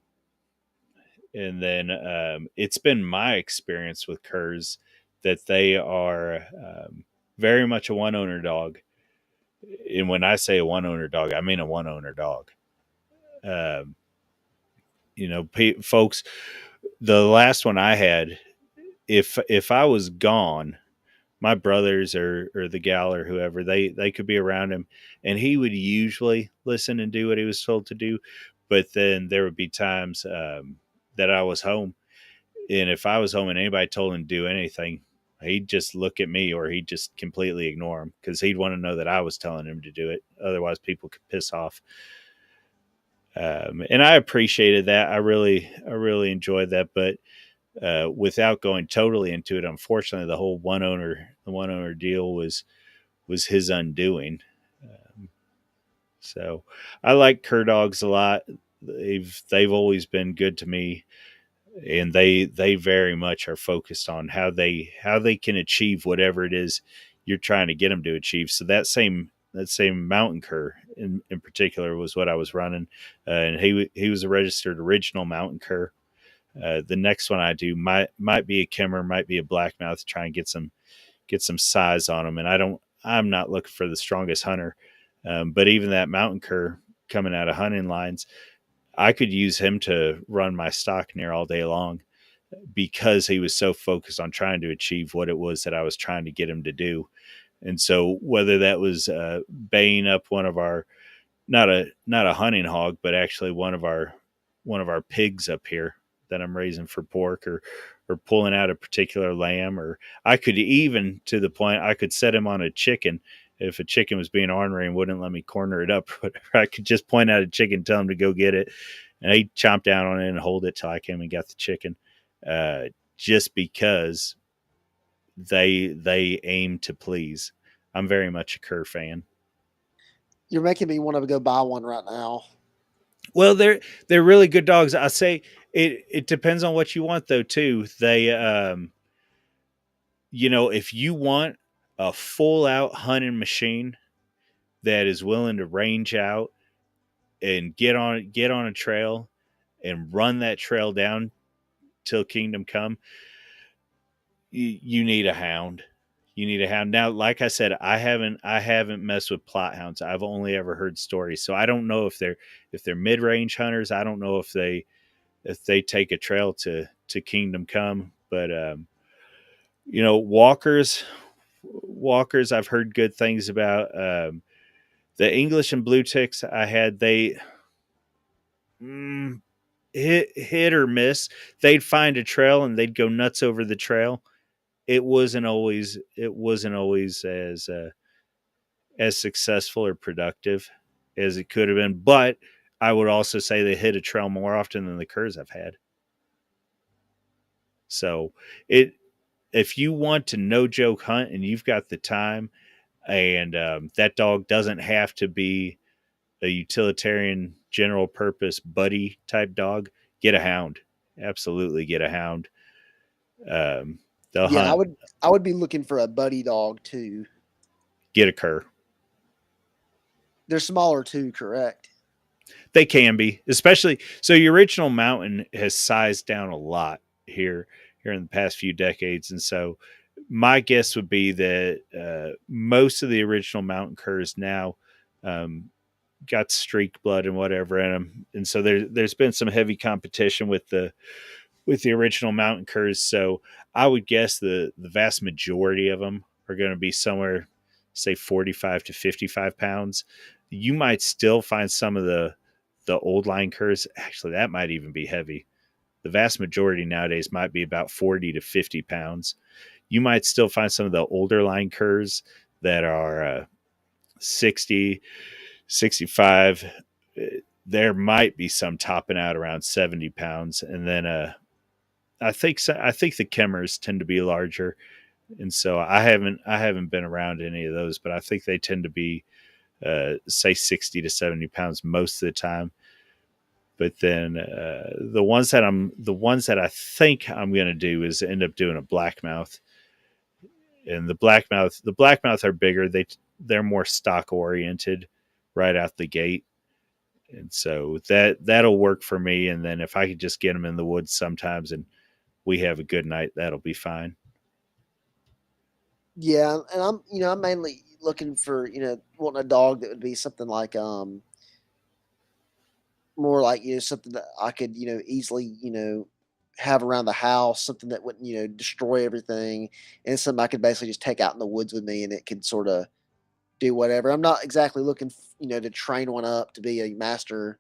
And then it's been my experience with curs that they are very much a one owner dog. And when I say a one owner dog, I mean a one owner dog. Um, folks, the last one I had, if I was gone, my brothers or the gal or whoever, they could be around him, and he would usually listen and do what he was told to do. But then there would be times that I was home, and if I was home and anybody told him to do anything, he'd just look at me or he'd just completely ignore him because he'd want to know that I was telling him to do it. Otherwise, people could piss off. And I appreciated that. I really enjoyed that. But without going totally into it, unfortunately, the one owner deal was his undoing. Um, so I like cur dogs a lot. They've always been good to me, and they very much are focused on how they can achieve whatever it is you're trying to get them to achieve. So that same mountain cur in particular was what I was running, and he was a registered original mountain cur. The next one I do might be a Kimmer, might be a blackmouth to try and get some size on them. And I'm not looking for the strongest hunter, but even that mountain cur coming out of hunting lines, I could use him to run my stock near all day long because he was so focused on trying to achieve what it was that I was trying to get him to do. And so whether that was baying up one of our not a hunting hog, but actually one of our pigs up here that I'm raising for pork, or pulling out a particular lamb, or I could even to the point I could set him on a chicken if a chicken was being ornery and wouldn't let me corner it up. I could just point out a chicken, tell him to go get it, and he'd chomp down on it and hold it till I came and got the chicken. Uh, just because they aim to please. I'm very much a cur fan. You're making me want to go buy one right now. Well, they're really good dogs. I say it depends on what you want though too. If you want a full out hunting machine that is willing to range out and get on a trail and run that trail down till kingdom come, you need a hound. You need a hound. Now, like I said, I haven't messed with plot hounds. I've only ever heard stories, so I don't know if they're mid range hunters. I don't know if they take a trail to kingdom come. But walkers I've heard good things about. The English and blue ticks I had, they mm, hit or miss. They'd find a trail and they'd go nuts over the trail. It wasn't always as successful or productive as it could have been, but I would also say they hit a trail more often than the curs I've had. So it if you want to no joke hunt and you've got the time, and that dog doesn't have to be a utilitarian general purpose buddy type dog, get a hound. Absolutely get a hound. Um, they'll Yeah, hunt. I would be looking for a buddy dog too. Get a cur. They're smaller too, correct? They can be, especially so. Your original mountain has sized down a lot here in the past few decades, and so my guess would be that most of the original mountain curs now um, got streak blood and whatever in them, and so there's been some heavy competition with the original mountain curs. So I would guess the vast majority of them are going to be somewhere, say 45 to 55 pounds. You might still find some of the old line curs. Actually, that might even be heavy. The vast majority nowadays might be about 40 to 50 pounds. You might still find some of the older line curs that are 60, 65. There might be some topping out around 70 pounds. And then I think the Kemmers tend to be larger. And so I haven't been around any of those, but I think they tend to be say 60 to 70 pounds most of the time. But then the ones that I think I'm going to do is end up doing a blackmouth. And the blackmouth are bigger. They're more stock oriented right out the gate. And so that'll work for me. And then if I could just get them in the woods sometimes and we have a good night, that'll be fine. Yeah, and I'm mainly looking for wanting a dog that would be something like more like something that I could easily have around the house, something that wouldn't destroy everything, and something I could basically just take out in the woods with me, and it could sort of do whatever. I'm not exactly looking to train one up to be a master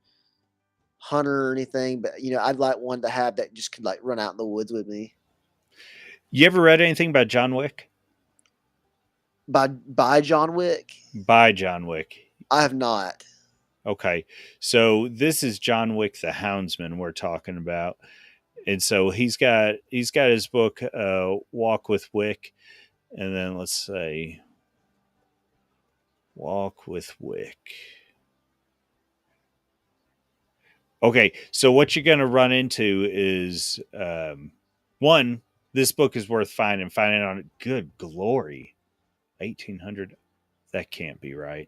hunter or anything, but I'd like one to have that just could like run out in the woods with me. You ever read anything about John Wick? By John Wick, By John Wick. I have not. Okay. So this is John Wick the Houndsman we're talking about. And so he's got his book Walk with Wick, and then let's say Walk with Wick. Okay, so what you're going to run into is one, this book is worth finding on good glory. 1800, that can't be right.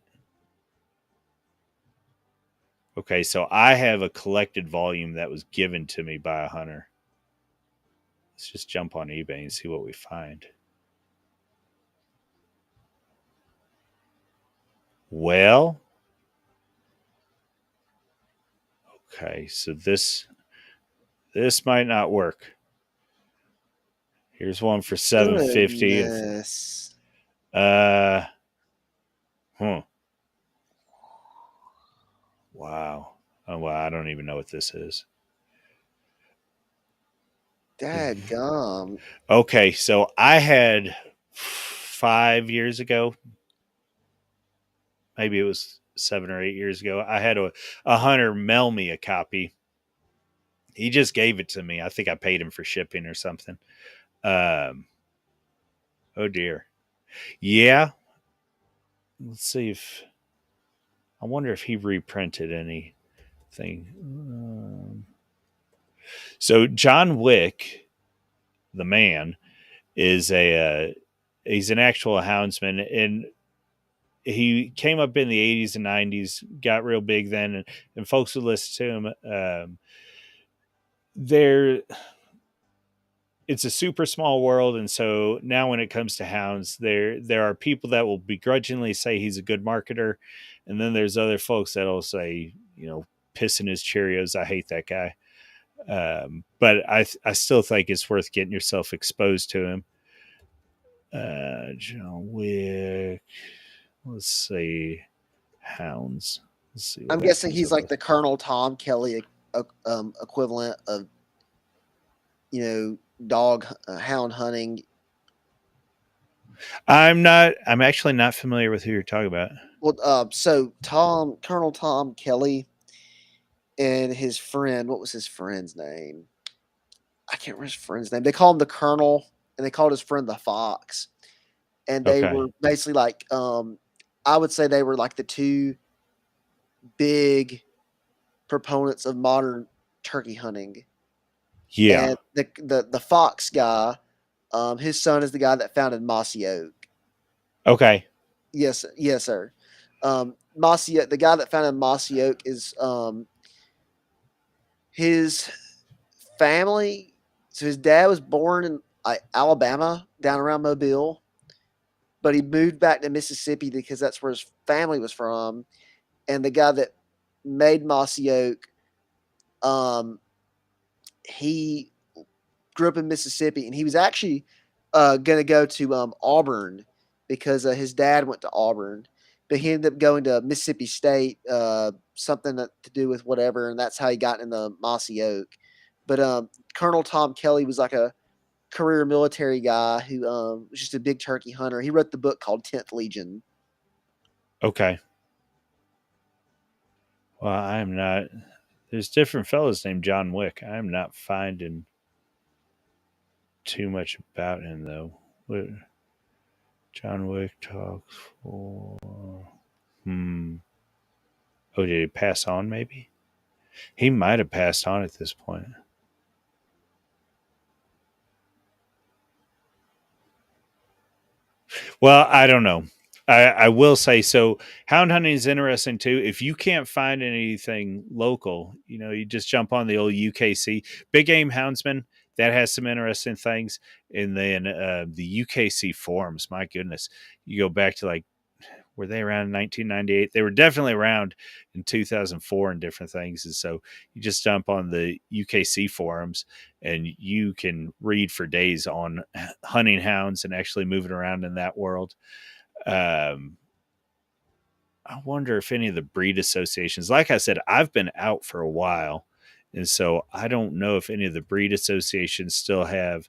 Okay, so I have a collected volume that was given to me by a hunter. Let's just jump on eBay and see what we find. Well, okay, so this might not work. Here's one for 750. Goodness. Uh huh. Wow. Oh well, I don't even know what this is. Dad gum. Okay, so I had 5 years ago, maybe it was 7 or 8 years ago, I had a hunter mail me a copy. He just gave it to me. I think I paid him for shipping or something. Um, oh dear. Yeah. Let's see if I wonder if he reprinted anything. So John Wick, the man, is a he's an actual houndsman, and he came up in the 80s and 90s, got real big then, and folks would listen to him. There, it's a super small world, and so now when it comes to hounds, there are people that will begrudgingly say he's a good marketer, and then there's other folks that'll say, pissing his Cheerios, I hate that guy. But I still think it's worth getting yourself exposed to him. John Wick. Let's see. Hounds. Let's see what I'm that guessing comes he's up like with. the Colonel Tom Kelly equivalent of dog hound hunting. I'm actually not familiar with who you're talking about. Well, so Colonel Tom Kelly and his friend, what was his friend's name? I can't remember his friend's name. They call him the Colonel, and they called his friend the Fox. And they Okay. were basically like, I would say they were like the two big proponents of modern turkey hunting. Yeah. And the Fox guy, his son is the guy that founded Mossy Oak. Okay. Yes, yes, sir. Mossy, the guy that founded Mossy Oak is his family. So his dad was born in Alabama, down around Mobile, but he moved back to Mississippi because that's where his family was from. And the guy that made Mossy Oak, um, he grew up in Mississippi, and he was actually going to go to Auburn because his dad went to Auburn, but he ended up going to Mississippi State, something to do with whatever, and that's how he got into Mossy Oak. But Colonel Tom Kelly was like a career military guy who was just a big turkey hunter. He wrote the book called 10th Legion. Okay. Well, I'm not. There's different fellows named John Wick. I'm not finding too much about him though. What John Wick talks for? Hmm. Oh, did he pass on? Maybe he might have passed on at this point. Well, I don't know. I will say so. Hound hunting is interesting too. If you can't find anything local, you just jump on the old UKC Big Game Houndsman. That has some interesting things. And then the UKC forums. My goodness, you go back to like, were they around in 1998? They were definitely around in 2004 and different things. And so you just jump on the UKC forums and you can read for days on hunting hounds and actually moving around in that world. um, I wonder if any of the breed associations, like I said, I've been out for a while. And so I don't know if any of the breed associations still have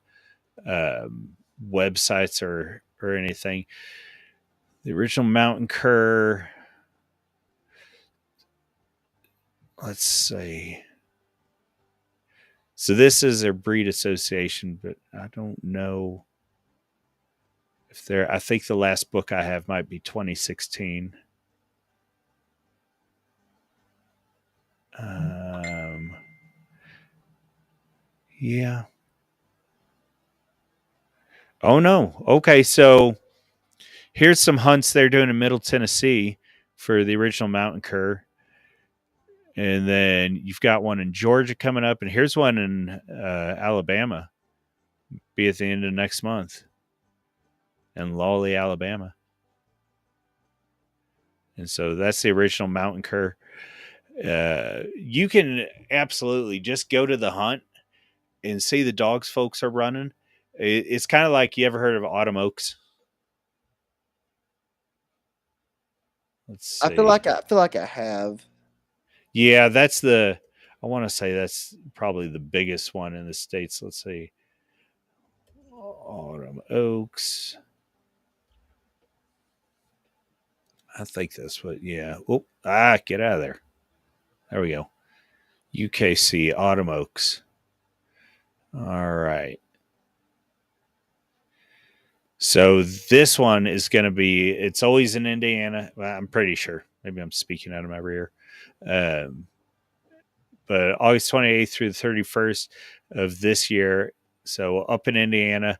websites or anything. The original mountain cur, let's see. So this is their breed association, but I don't know if they're, I think the last book I have might be 2016. Um, yeah. Oh no. Okay, so here's some hunts they're doing in Middle Tennessee for the original mountain cur. And then you've got one in Georgia coming up, and here's one in Alabama, be at the end of next month in Lawley, Alabama. And so that's the original mountain cur. You can absolutely just go to the hunt and see the dogs folks are running. It's kind of like, you ever heard of autumn oaks? Let's see. I feel like I have. Yeah, that's the. I want to say that's probably the biggest one in the states. Let's see. Autumn oaks. I think that's what. Yeah. Oh, get out of there. There we go. UKC autumn oaks. All right. So this one is going to be. It's always in Indiana. Well, I'm pretty sure. Maybe I'm speaking out of my rear. Um, but August 28th through the 31st of this year. So up in Indiana,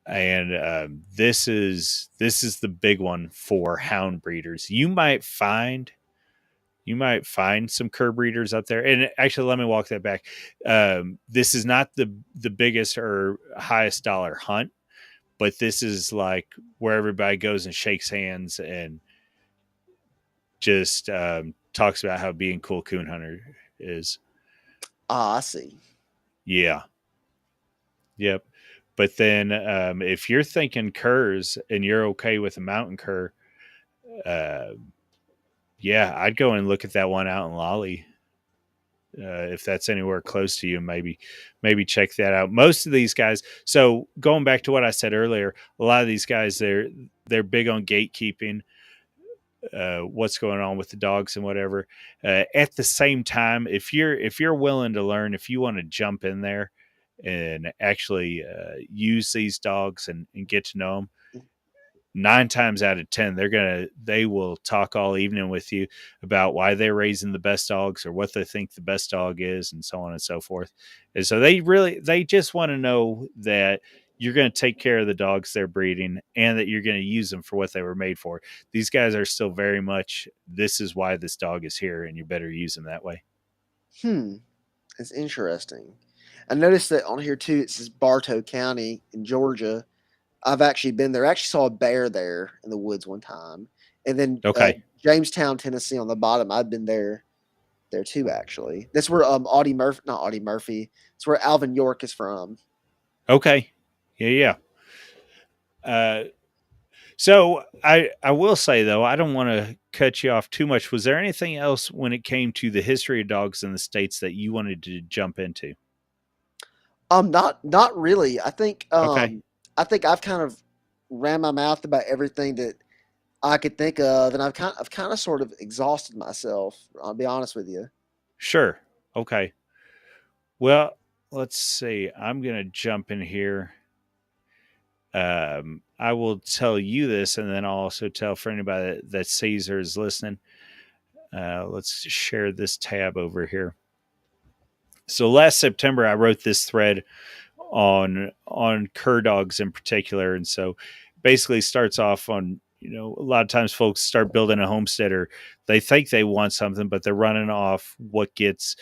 and this is the big one for hound breeders. You might find some cur breeders up there. And actually, let me walk that back. This is not the biggest or highest dollar hunt, but this is like where everybody goes and shakes hands and just talks about how being cool coon hunter is. Ah, I see. Yeah. Yep. But then if you're thinking curs and you're okay with a mountain cur, uh, yeah, I'd go and look at that one out in Lolly. If that's anywhere close to you, maybe check that out. Most of these guys. So going back to what I said earlier, a lot of these guys they're big on gatekeeping. What's going on with the dogs and whatever. At the same time, if you're willing to learn, if you want to jump in there and actually use these dogs and get to know them, 9 times out of 10 they will talk all evening with you about why they're raising the best dogs or what they think the best dog is and so on and so forth. And so they just want to know that you're going to take care of the dogs they're breeding and that you're going to use them for what they were made for. These guys are still very much, this is why this dog is here and you better use them that way. Hmm. It's interesting. I noticed that on here too. It says Bartow County in Georgia. I've actually been there. I actually saw a bear there in the woods one time, and then Okay. Jamestown, Tennessee, on the bottom. I've been there too. Actually, that's where Audie Murphy, not Audie Murphy. It's where Alvin York is from. Okay. Yeah. Uh, So I will say though, I don't want to cut you off too much. Was there anything else when it came to the history of dogs in the states that you wanted to jump into? Not really. Okay, I think I've kind of ran my mouth about everything that I could think of, and I've kind of sort of exhausted myself. I'll be honest with you. sure. Okay. Well, let's see. I'm gonna jump in here. I will tell you this, and then I'll also tell for anybody that sees or is listening. Let's share this tab over here. So last September, I wrote this thread on cur dogs in particular, and so basically starts off on, a lot of times folks start building a homestead or they think they want something, but they're running off what gets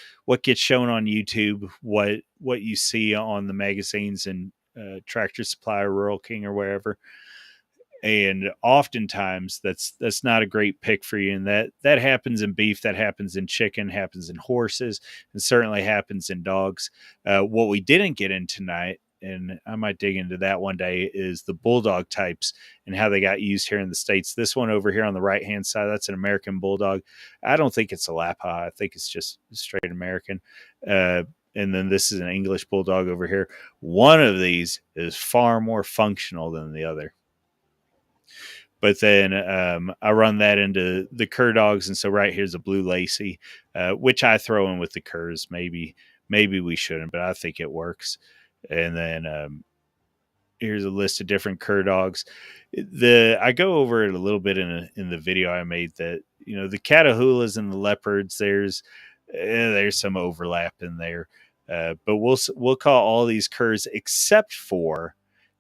shown on YouTube, what you see on the magazines and Tractor Supply or Rural King or wherever. And oftentimes that's not a great pick for you, and that happens in beef, that happens in chicken, happens in horses, and certainly happens in dogs. What we didn't get in tonight, and I might dig into that one day, is the bulldog types and how they got used here in the States. This one over here on the right hand side, that's an American bulldog. I don't think it's a Lappa, I think it's just straight American. And then this is an English bulldog over here. One of these is far more functional than the other. But then I run that into the cur dogs, and so right here's a blue lacy, which I throw in with the curs. Maybe we shouldn't, but I think it works. And then here's a list of different cur dogs. I go over it a little bit in the video I made, that the Catahoulas and the leopards. There's some overlap in there, but we'll call all these curs except for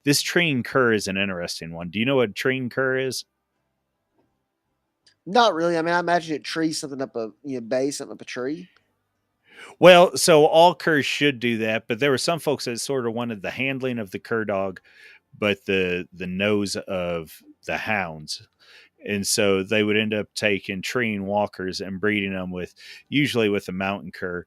this treeing cur is an interesting one. Do you know what a treeing cur is? Not really. I mean, I imagine it trees something up a base something up a tree. Well, so all curs should do that, but there were some folks that sort of wanted the handling of the cur dog, but the nose of the hounds. And so they would end up taking treeing walkers and breeding them with, usually with a mountain cur,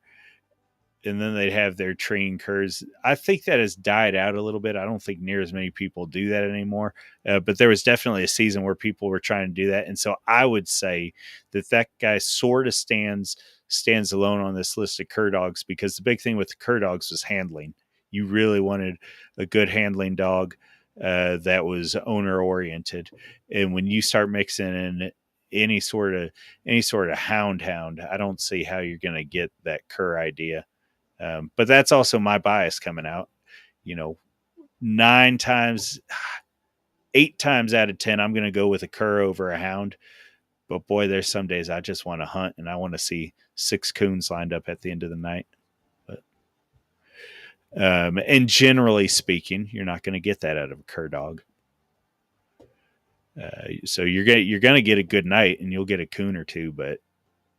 and then they'd have their train curs. I think that has died out a little bit. I don't think near as many people do that anymore. But there was definitely a season where people were trying to do that, and so I would say that guy sort of stands alone on this list of cur dogs, because the big thing with the cur dogs was handling. You really wanted a good handling dog that was owner oriented, and when you start mixing in any sort of hound, I don't see how you're going to get that cur idea. But that's also my bias coming out. You know, 9 times, 8 times out of 10, I'm going to go with a cur over a hound. But boy, there's some days I just want to hunt and I want to see 6 coons lined up at the end of the night. But and generally speaking, you're not going to get that out of a cur dog. So you're gonna get a good night and you'll get a coon or two, but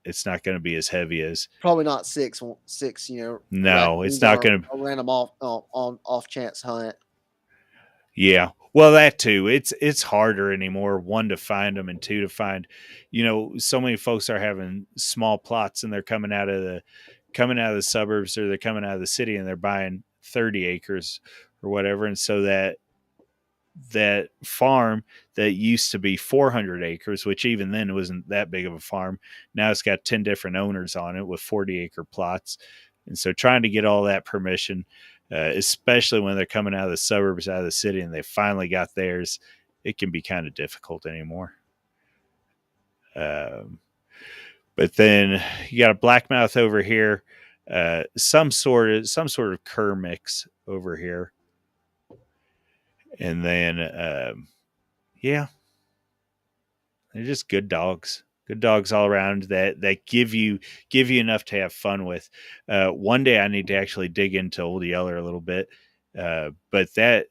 it's not going to be as heavy as. Probably not six. No, it's Raccoons not on going to. a random off chance hunt. Yeah. Well, that too. It's harder anymore. One, to find them, and two, to find, so many folks are having small plots and they're coming out of the suburbs, or they're coming out of the city and they're buying 30 acres or whatever. And so that farm that used to be 400 acres, which even then wasn't that big of a farm, now it's got 10 different owners on it with 40-acre plots. And so trying to get all that permission, especially when they're coming out of the suburbs, out of the city, and they finally got theirs, it can be kind of difficult anymore. Um, but then you got a blackmouth over here, some sort of cur mix over here, and then yeah. They're just good dogs all around that give you enough to have fun with. One day I need to actually dig into Old Yeller a little bit. But that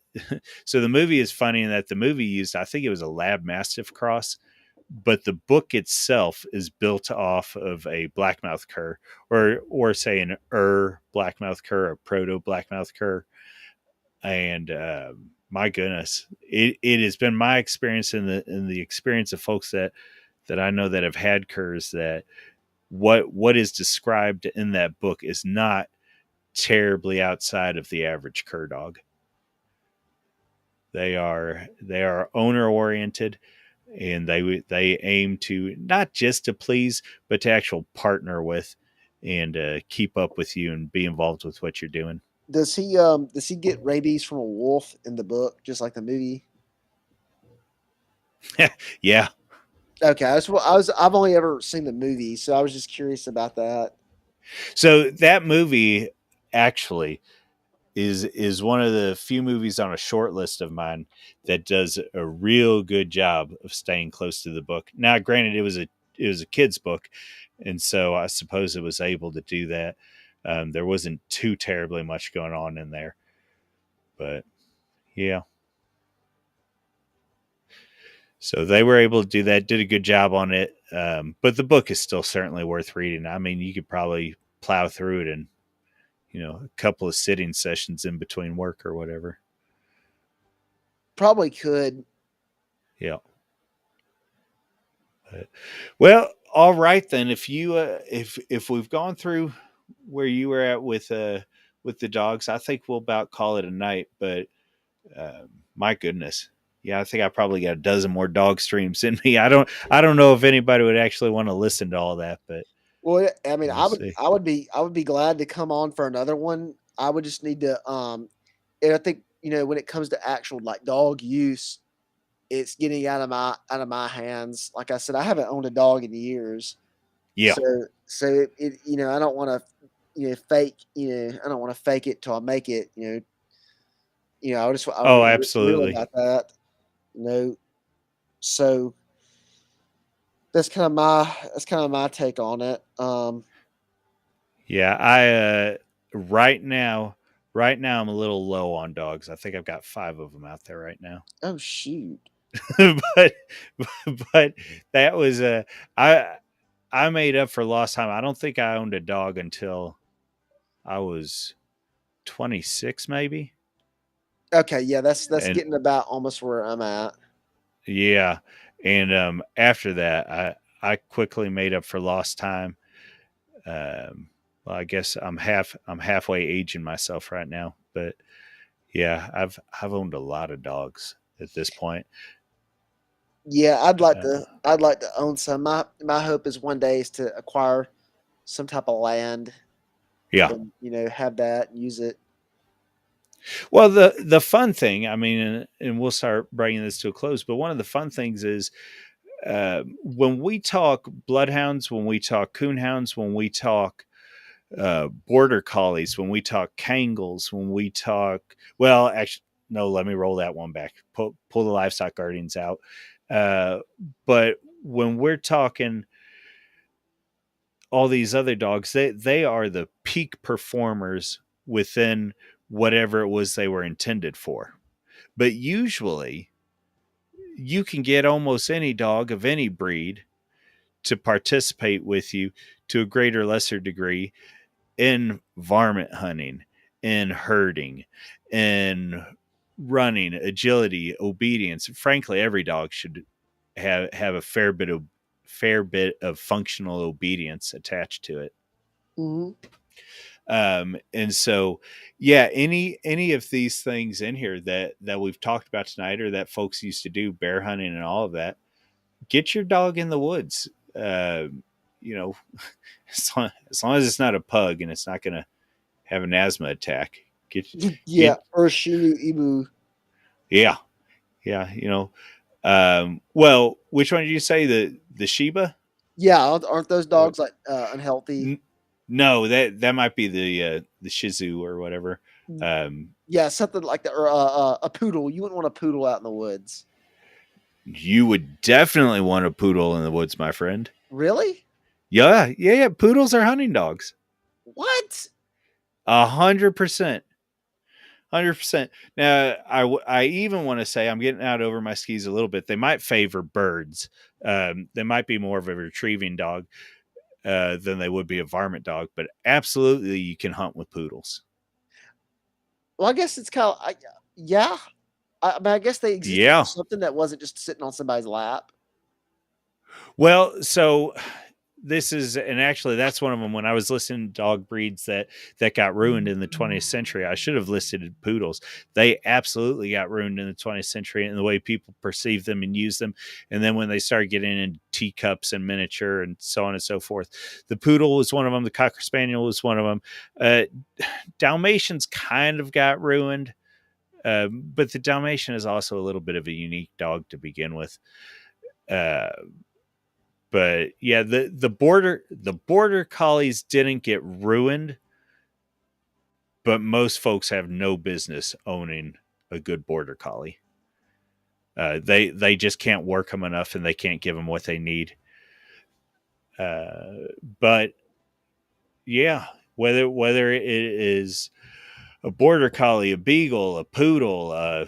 so the movie is funny in that the movie used, I think it was a lab mastiff cross, but the book itself is built off of a blackmouth cur, or say an blackmouth cur, a proto blackmouth cur. And my goodness, it has been my experience in the experience of folks that I know that have had curs, that what is described in that book is not terribly outside of the average cur dog. They are owner oriented, and they aim to not just to please, but to actual partner with, and keep up with you and be involved with what you're doing. Does he get rabies from a wolf in the book, just like the movie? Yeah. Okay, I've only ever seen the movie, so I was just curious about that. So that movie actually is one of the few movies on a short list of mine that does a real good job of staying close to the book. Now, granted, it was a kid's book, and so I suppose it was able to do that. There wasn't too terribly much going on in there, but yeah. So they were able to do that, did a good job on it. But the book is still certainly worth reading. I mean, you could probably plow through it in, a couple of sitting sessions in between work or whatever. Probably could. Yeah. But, well, all right then. If you if we've gone through where you were at with the dogs, I think we'll about call it a night. But my goodness, yeah, I think I probably got a dozen more dog streams in me. I don't know if anybody would actually want to listen to all that, but Well, I mean, we'll see. I would be glad to come on for another one. I would just need to, and I think when it comes to actual like dog use, it's getting out of my hands. Like I said, I haven't owned a dog in years, Yeah. so I don't want to fake I don't want to fake it till I make it. I want Oh, to be real absolutely. about that. You know, so that's kind of my take on it. Yeah, I right now I'm a little low on dogs. I think I've got 5 of them out there right now. Oh shoot. but but that was I I made up for lost time. I don't think I owned a dog until I was 26 maybe. Okay, yeah, that's And getting about almost where I'm at. yeah, and after that I quickly made up for lost time. Well, I guess I'm halfway aging myself right now, but yeah, I've owned a lot of dogs at this point. Yeah, Uh, I'd like to own some. My hope is one day is to acquire some type of land yeah. and have that and use it. Well, the fun thing, I mean, and we'll start bringing this to a close, but one of the fun things is when we talk bloodhounds, when we talk coonhounds, when we talk border collies, when we talk Kangles, when we talk, well, actually, no, let me roll that one back. Pull the livestock guardians out. Uh, but when we're talking all these other dogs, they are the peak performers within whatever it was they were intended for. But usually, you can get almost any dog of any breed to participate with you to a greater or lesser degree in varmint hunting, in herding, in running, agility, obedience. Frankly, every dog should have a fair bit of functional obedience attached to it. Hmm. And so, yeah, any of these things in here that we've talked about tonight, or that folks used to do, bear hunting and all of that, get your dog in the woods. Uh, you know, as long as it's not a pug and it's not going to have an asthma attack. Yeah, Get or Shinu Ibu. yeah, yeah. Well, which one did you say, the Shiba? Yeah, aren't those Or, dogs like unhealthy? n- no, that might be the Shizu or whatever. Um, Yeah, something like that, or a poodle. You wouldn't want a poodle out in the woods. You would definitely want a poodle in the woods, my friend. Really? Yeah, yeah, yeah. Poodles are hunting dogs. What? 100%. 100%. Now, I even want to say I'm getting out over my skis a little bit. They might favor birds. They might be more of a retrieving dog than they would be a varmint dog, but absolutely you can hunt with poodles. Well, I guess it's kind of, yeah. I mean, I guess they existed for Yeah. something that wasn't just sitting on somebody's lap. Well, so this is, and actually that's one of them. When I was listening to dog breeds that got ruined in the 20th century, I should have listed poodles. They absolutely got ruined in the 20th century in the way people perceive them and use them. And then when they started getting into teacups and miniature and so on and so forth, the poodle was one of them. The cocker spaniel was one of them. Dalmatians kind of got ruined. But the Dalmatian is also a little bit of a unique dog to begin with. Uh, but yeah, the border collies didn't get ruined, but most folks have no business owning a good border collie. They just can't work them enough, and they can't give them what they need. But yeah, whether it is a border collie, a beagle, a poodle,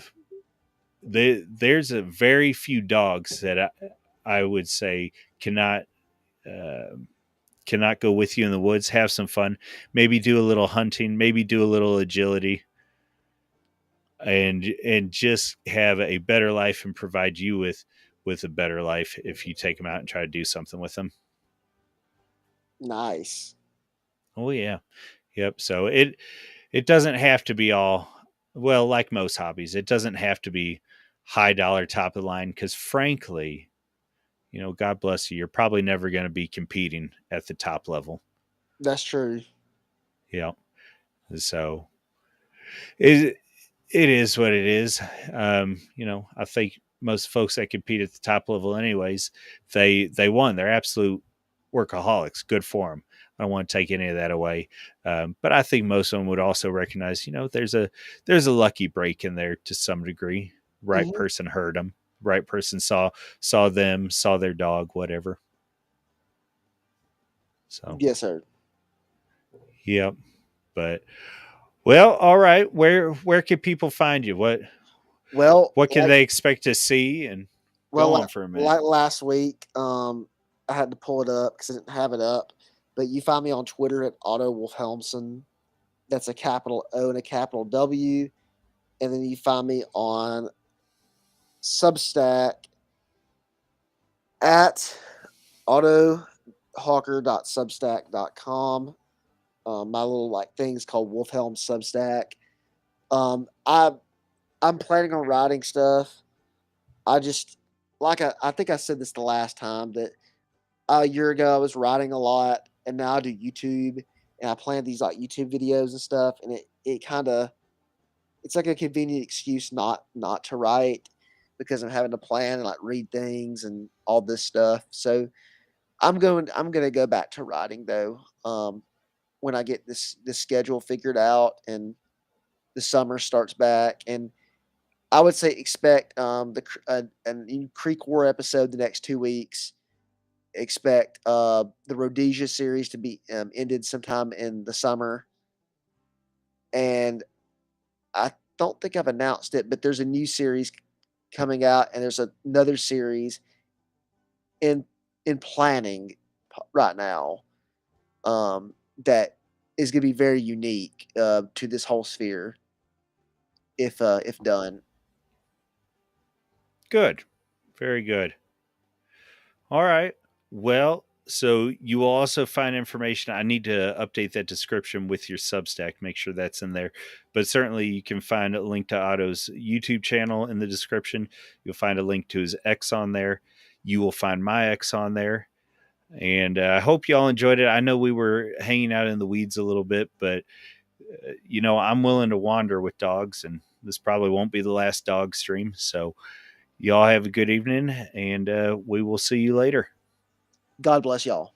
there's a very few dogs that I would say cannot uh, cannot go with you in the woods. Have some fun, maybe do a little hunting, maybe do a little agility, and just have a better life and provide you with a better life if you take them out and try to do something with them. Nice. Oh yeah, yep. So it doesn't have to be all, well, like most hobbies. It doesn't have to be high dollar, top of the line, because frankly, God bless you, you're probably never going to be competing at the top level. That's true. Yeah. So it it is what it is. I think most folks that compete at the top level, anyways, they won. They're absolute workaholics. Good for them. I don't want to take any of that away, but I think most of them would also recognize, there's a lucky break in there to some degree. Right Hmm. person heard them. Right person saw them, saw their dog, whatever. So, Yes, sir. yep. But well, all right. Where can people find you? Well, What can like they expect to see? And well, go like, on for a minute. like last week, I had to pull it up because I didn't have it up. But you find me on Twitter at Otto Wilhelmsen. That's a capital O and a capital W. And then you find me on Substack at autohawker.substack.com. My little like things called Wilhelm Substack. I I'm planning on writing stuff. I just I think I said this the last time that a year ago I was writing a lot, and now I do YouTube, and I plan these like YouTube videos and stuff, and it kind of it's like a convenient excuse not to write because I'm having to plan and like read things and all this stuff. So I'm gonna go back to writing though. When I get this schedule figured out and the summer starts back, and I would say expect a Creek War episode the next 2 weeks. Expect the Rhodesia series to be ended sometime in the summer, and I don't think I've announced it, but there's a new series coming out, and there's another series in in planning right now that is going to be very unique to this whole sphere if done. Good. Very good. All right. Well, so you will also find information. I need to update that description with your Substack, make sure that's in there. But certainly you can find a link to Otto's YouTube channel in the description. You'll find a link to his X on there. You will find my X on there. And I hope you all enjoyed it. I know we were hanging out in the weeds a little bit, but I'm willing to wander with dogs, and this probably won't be the last dog stream. So, y'all have a good evening, and we will see you later. God bless y'all.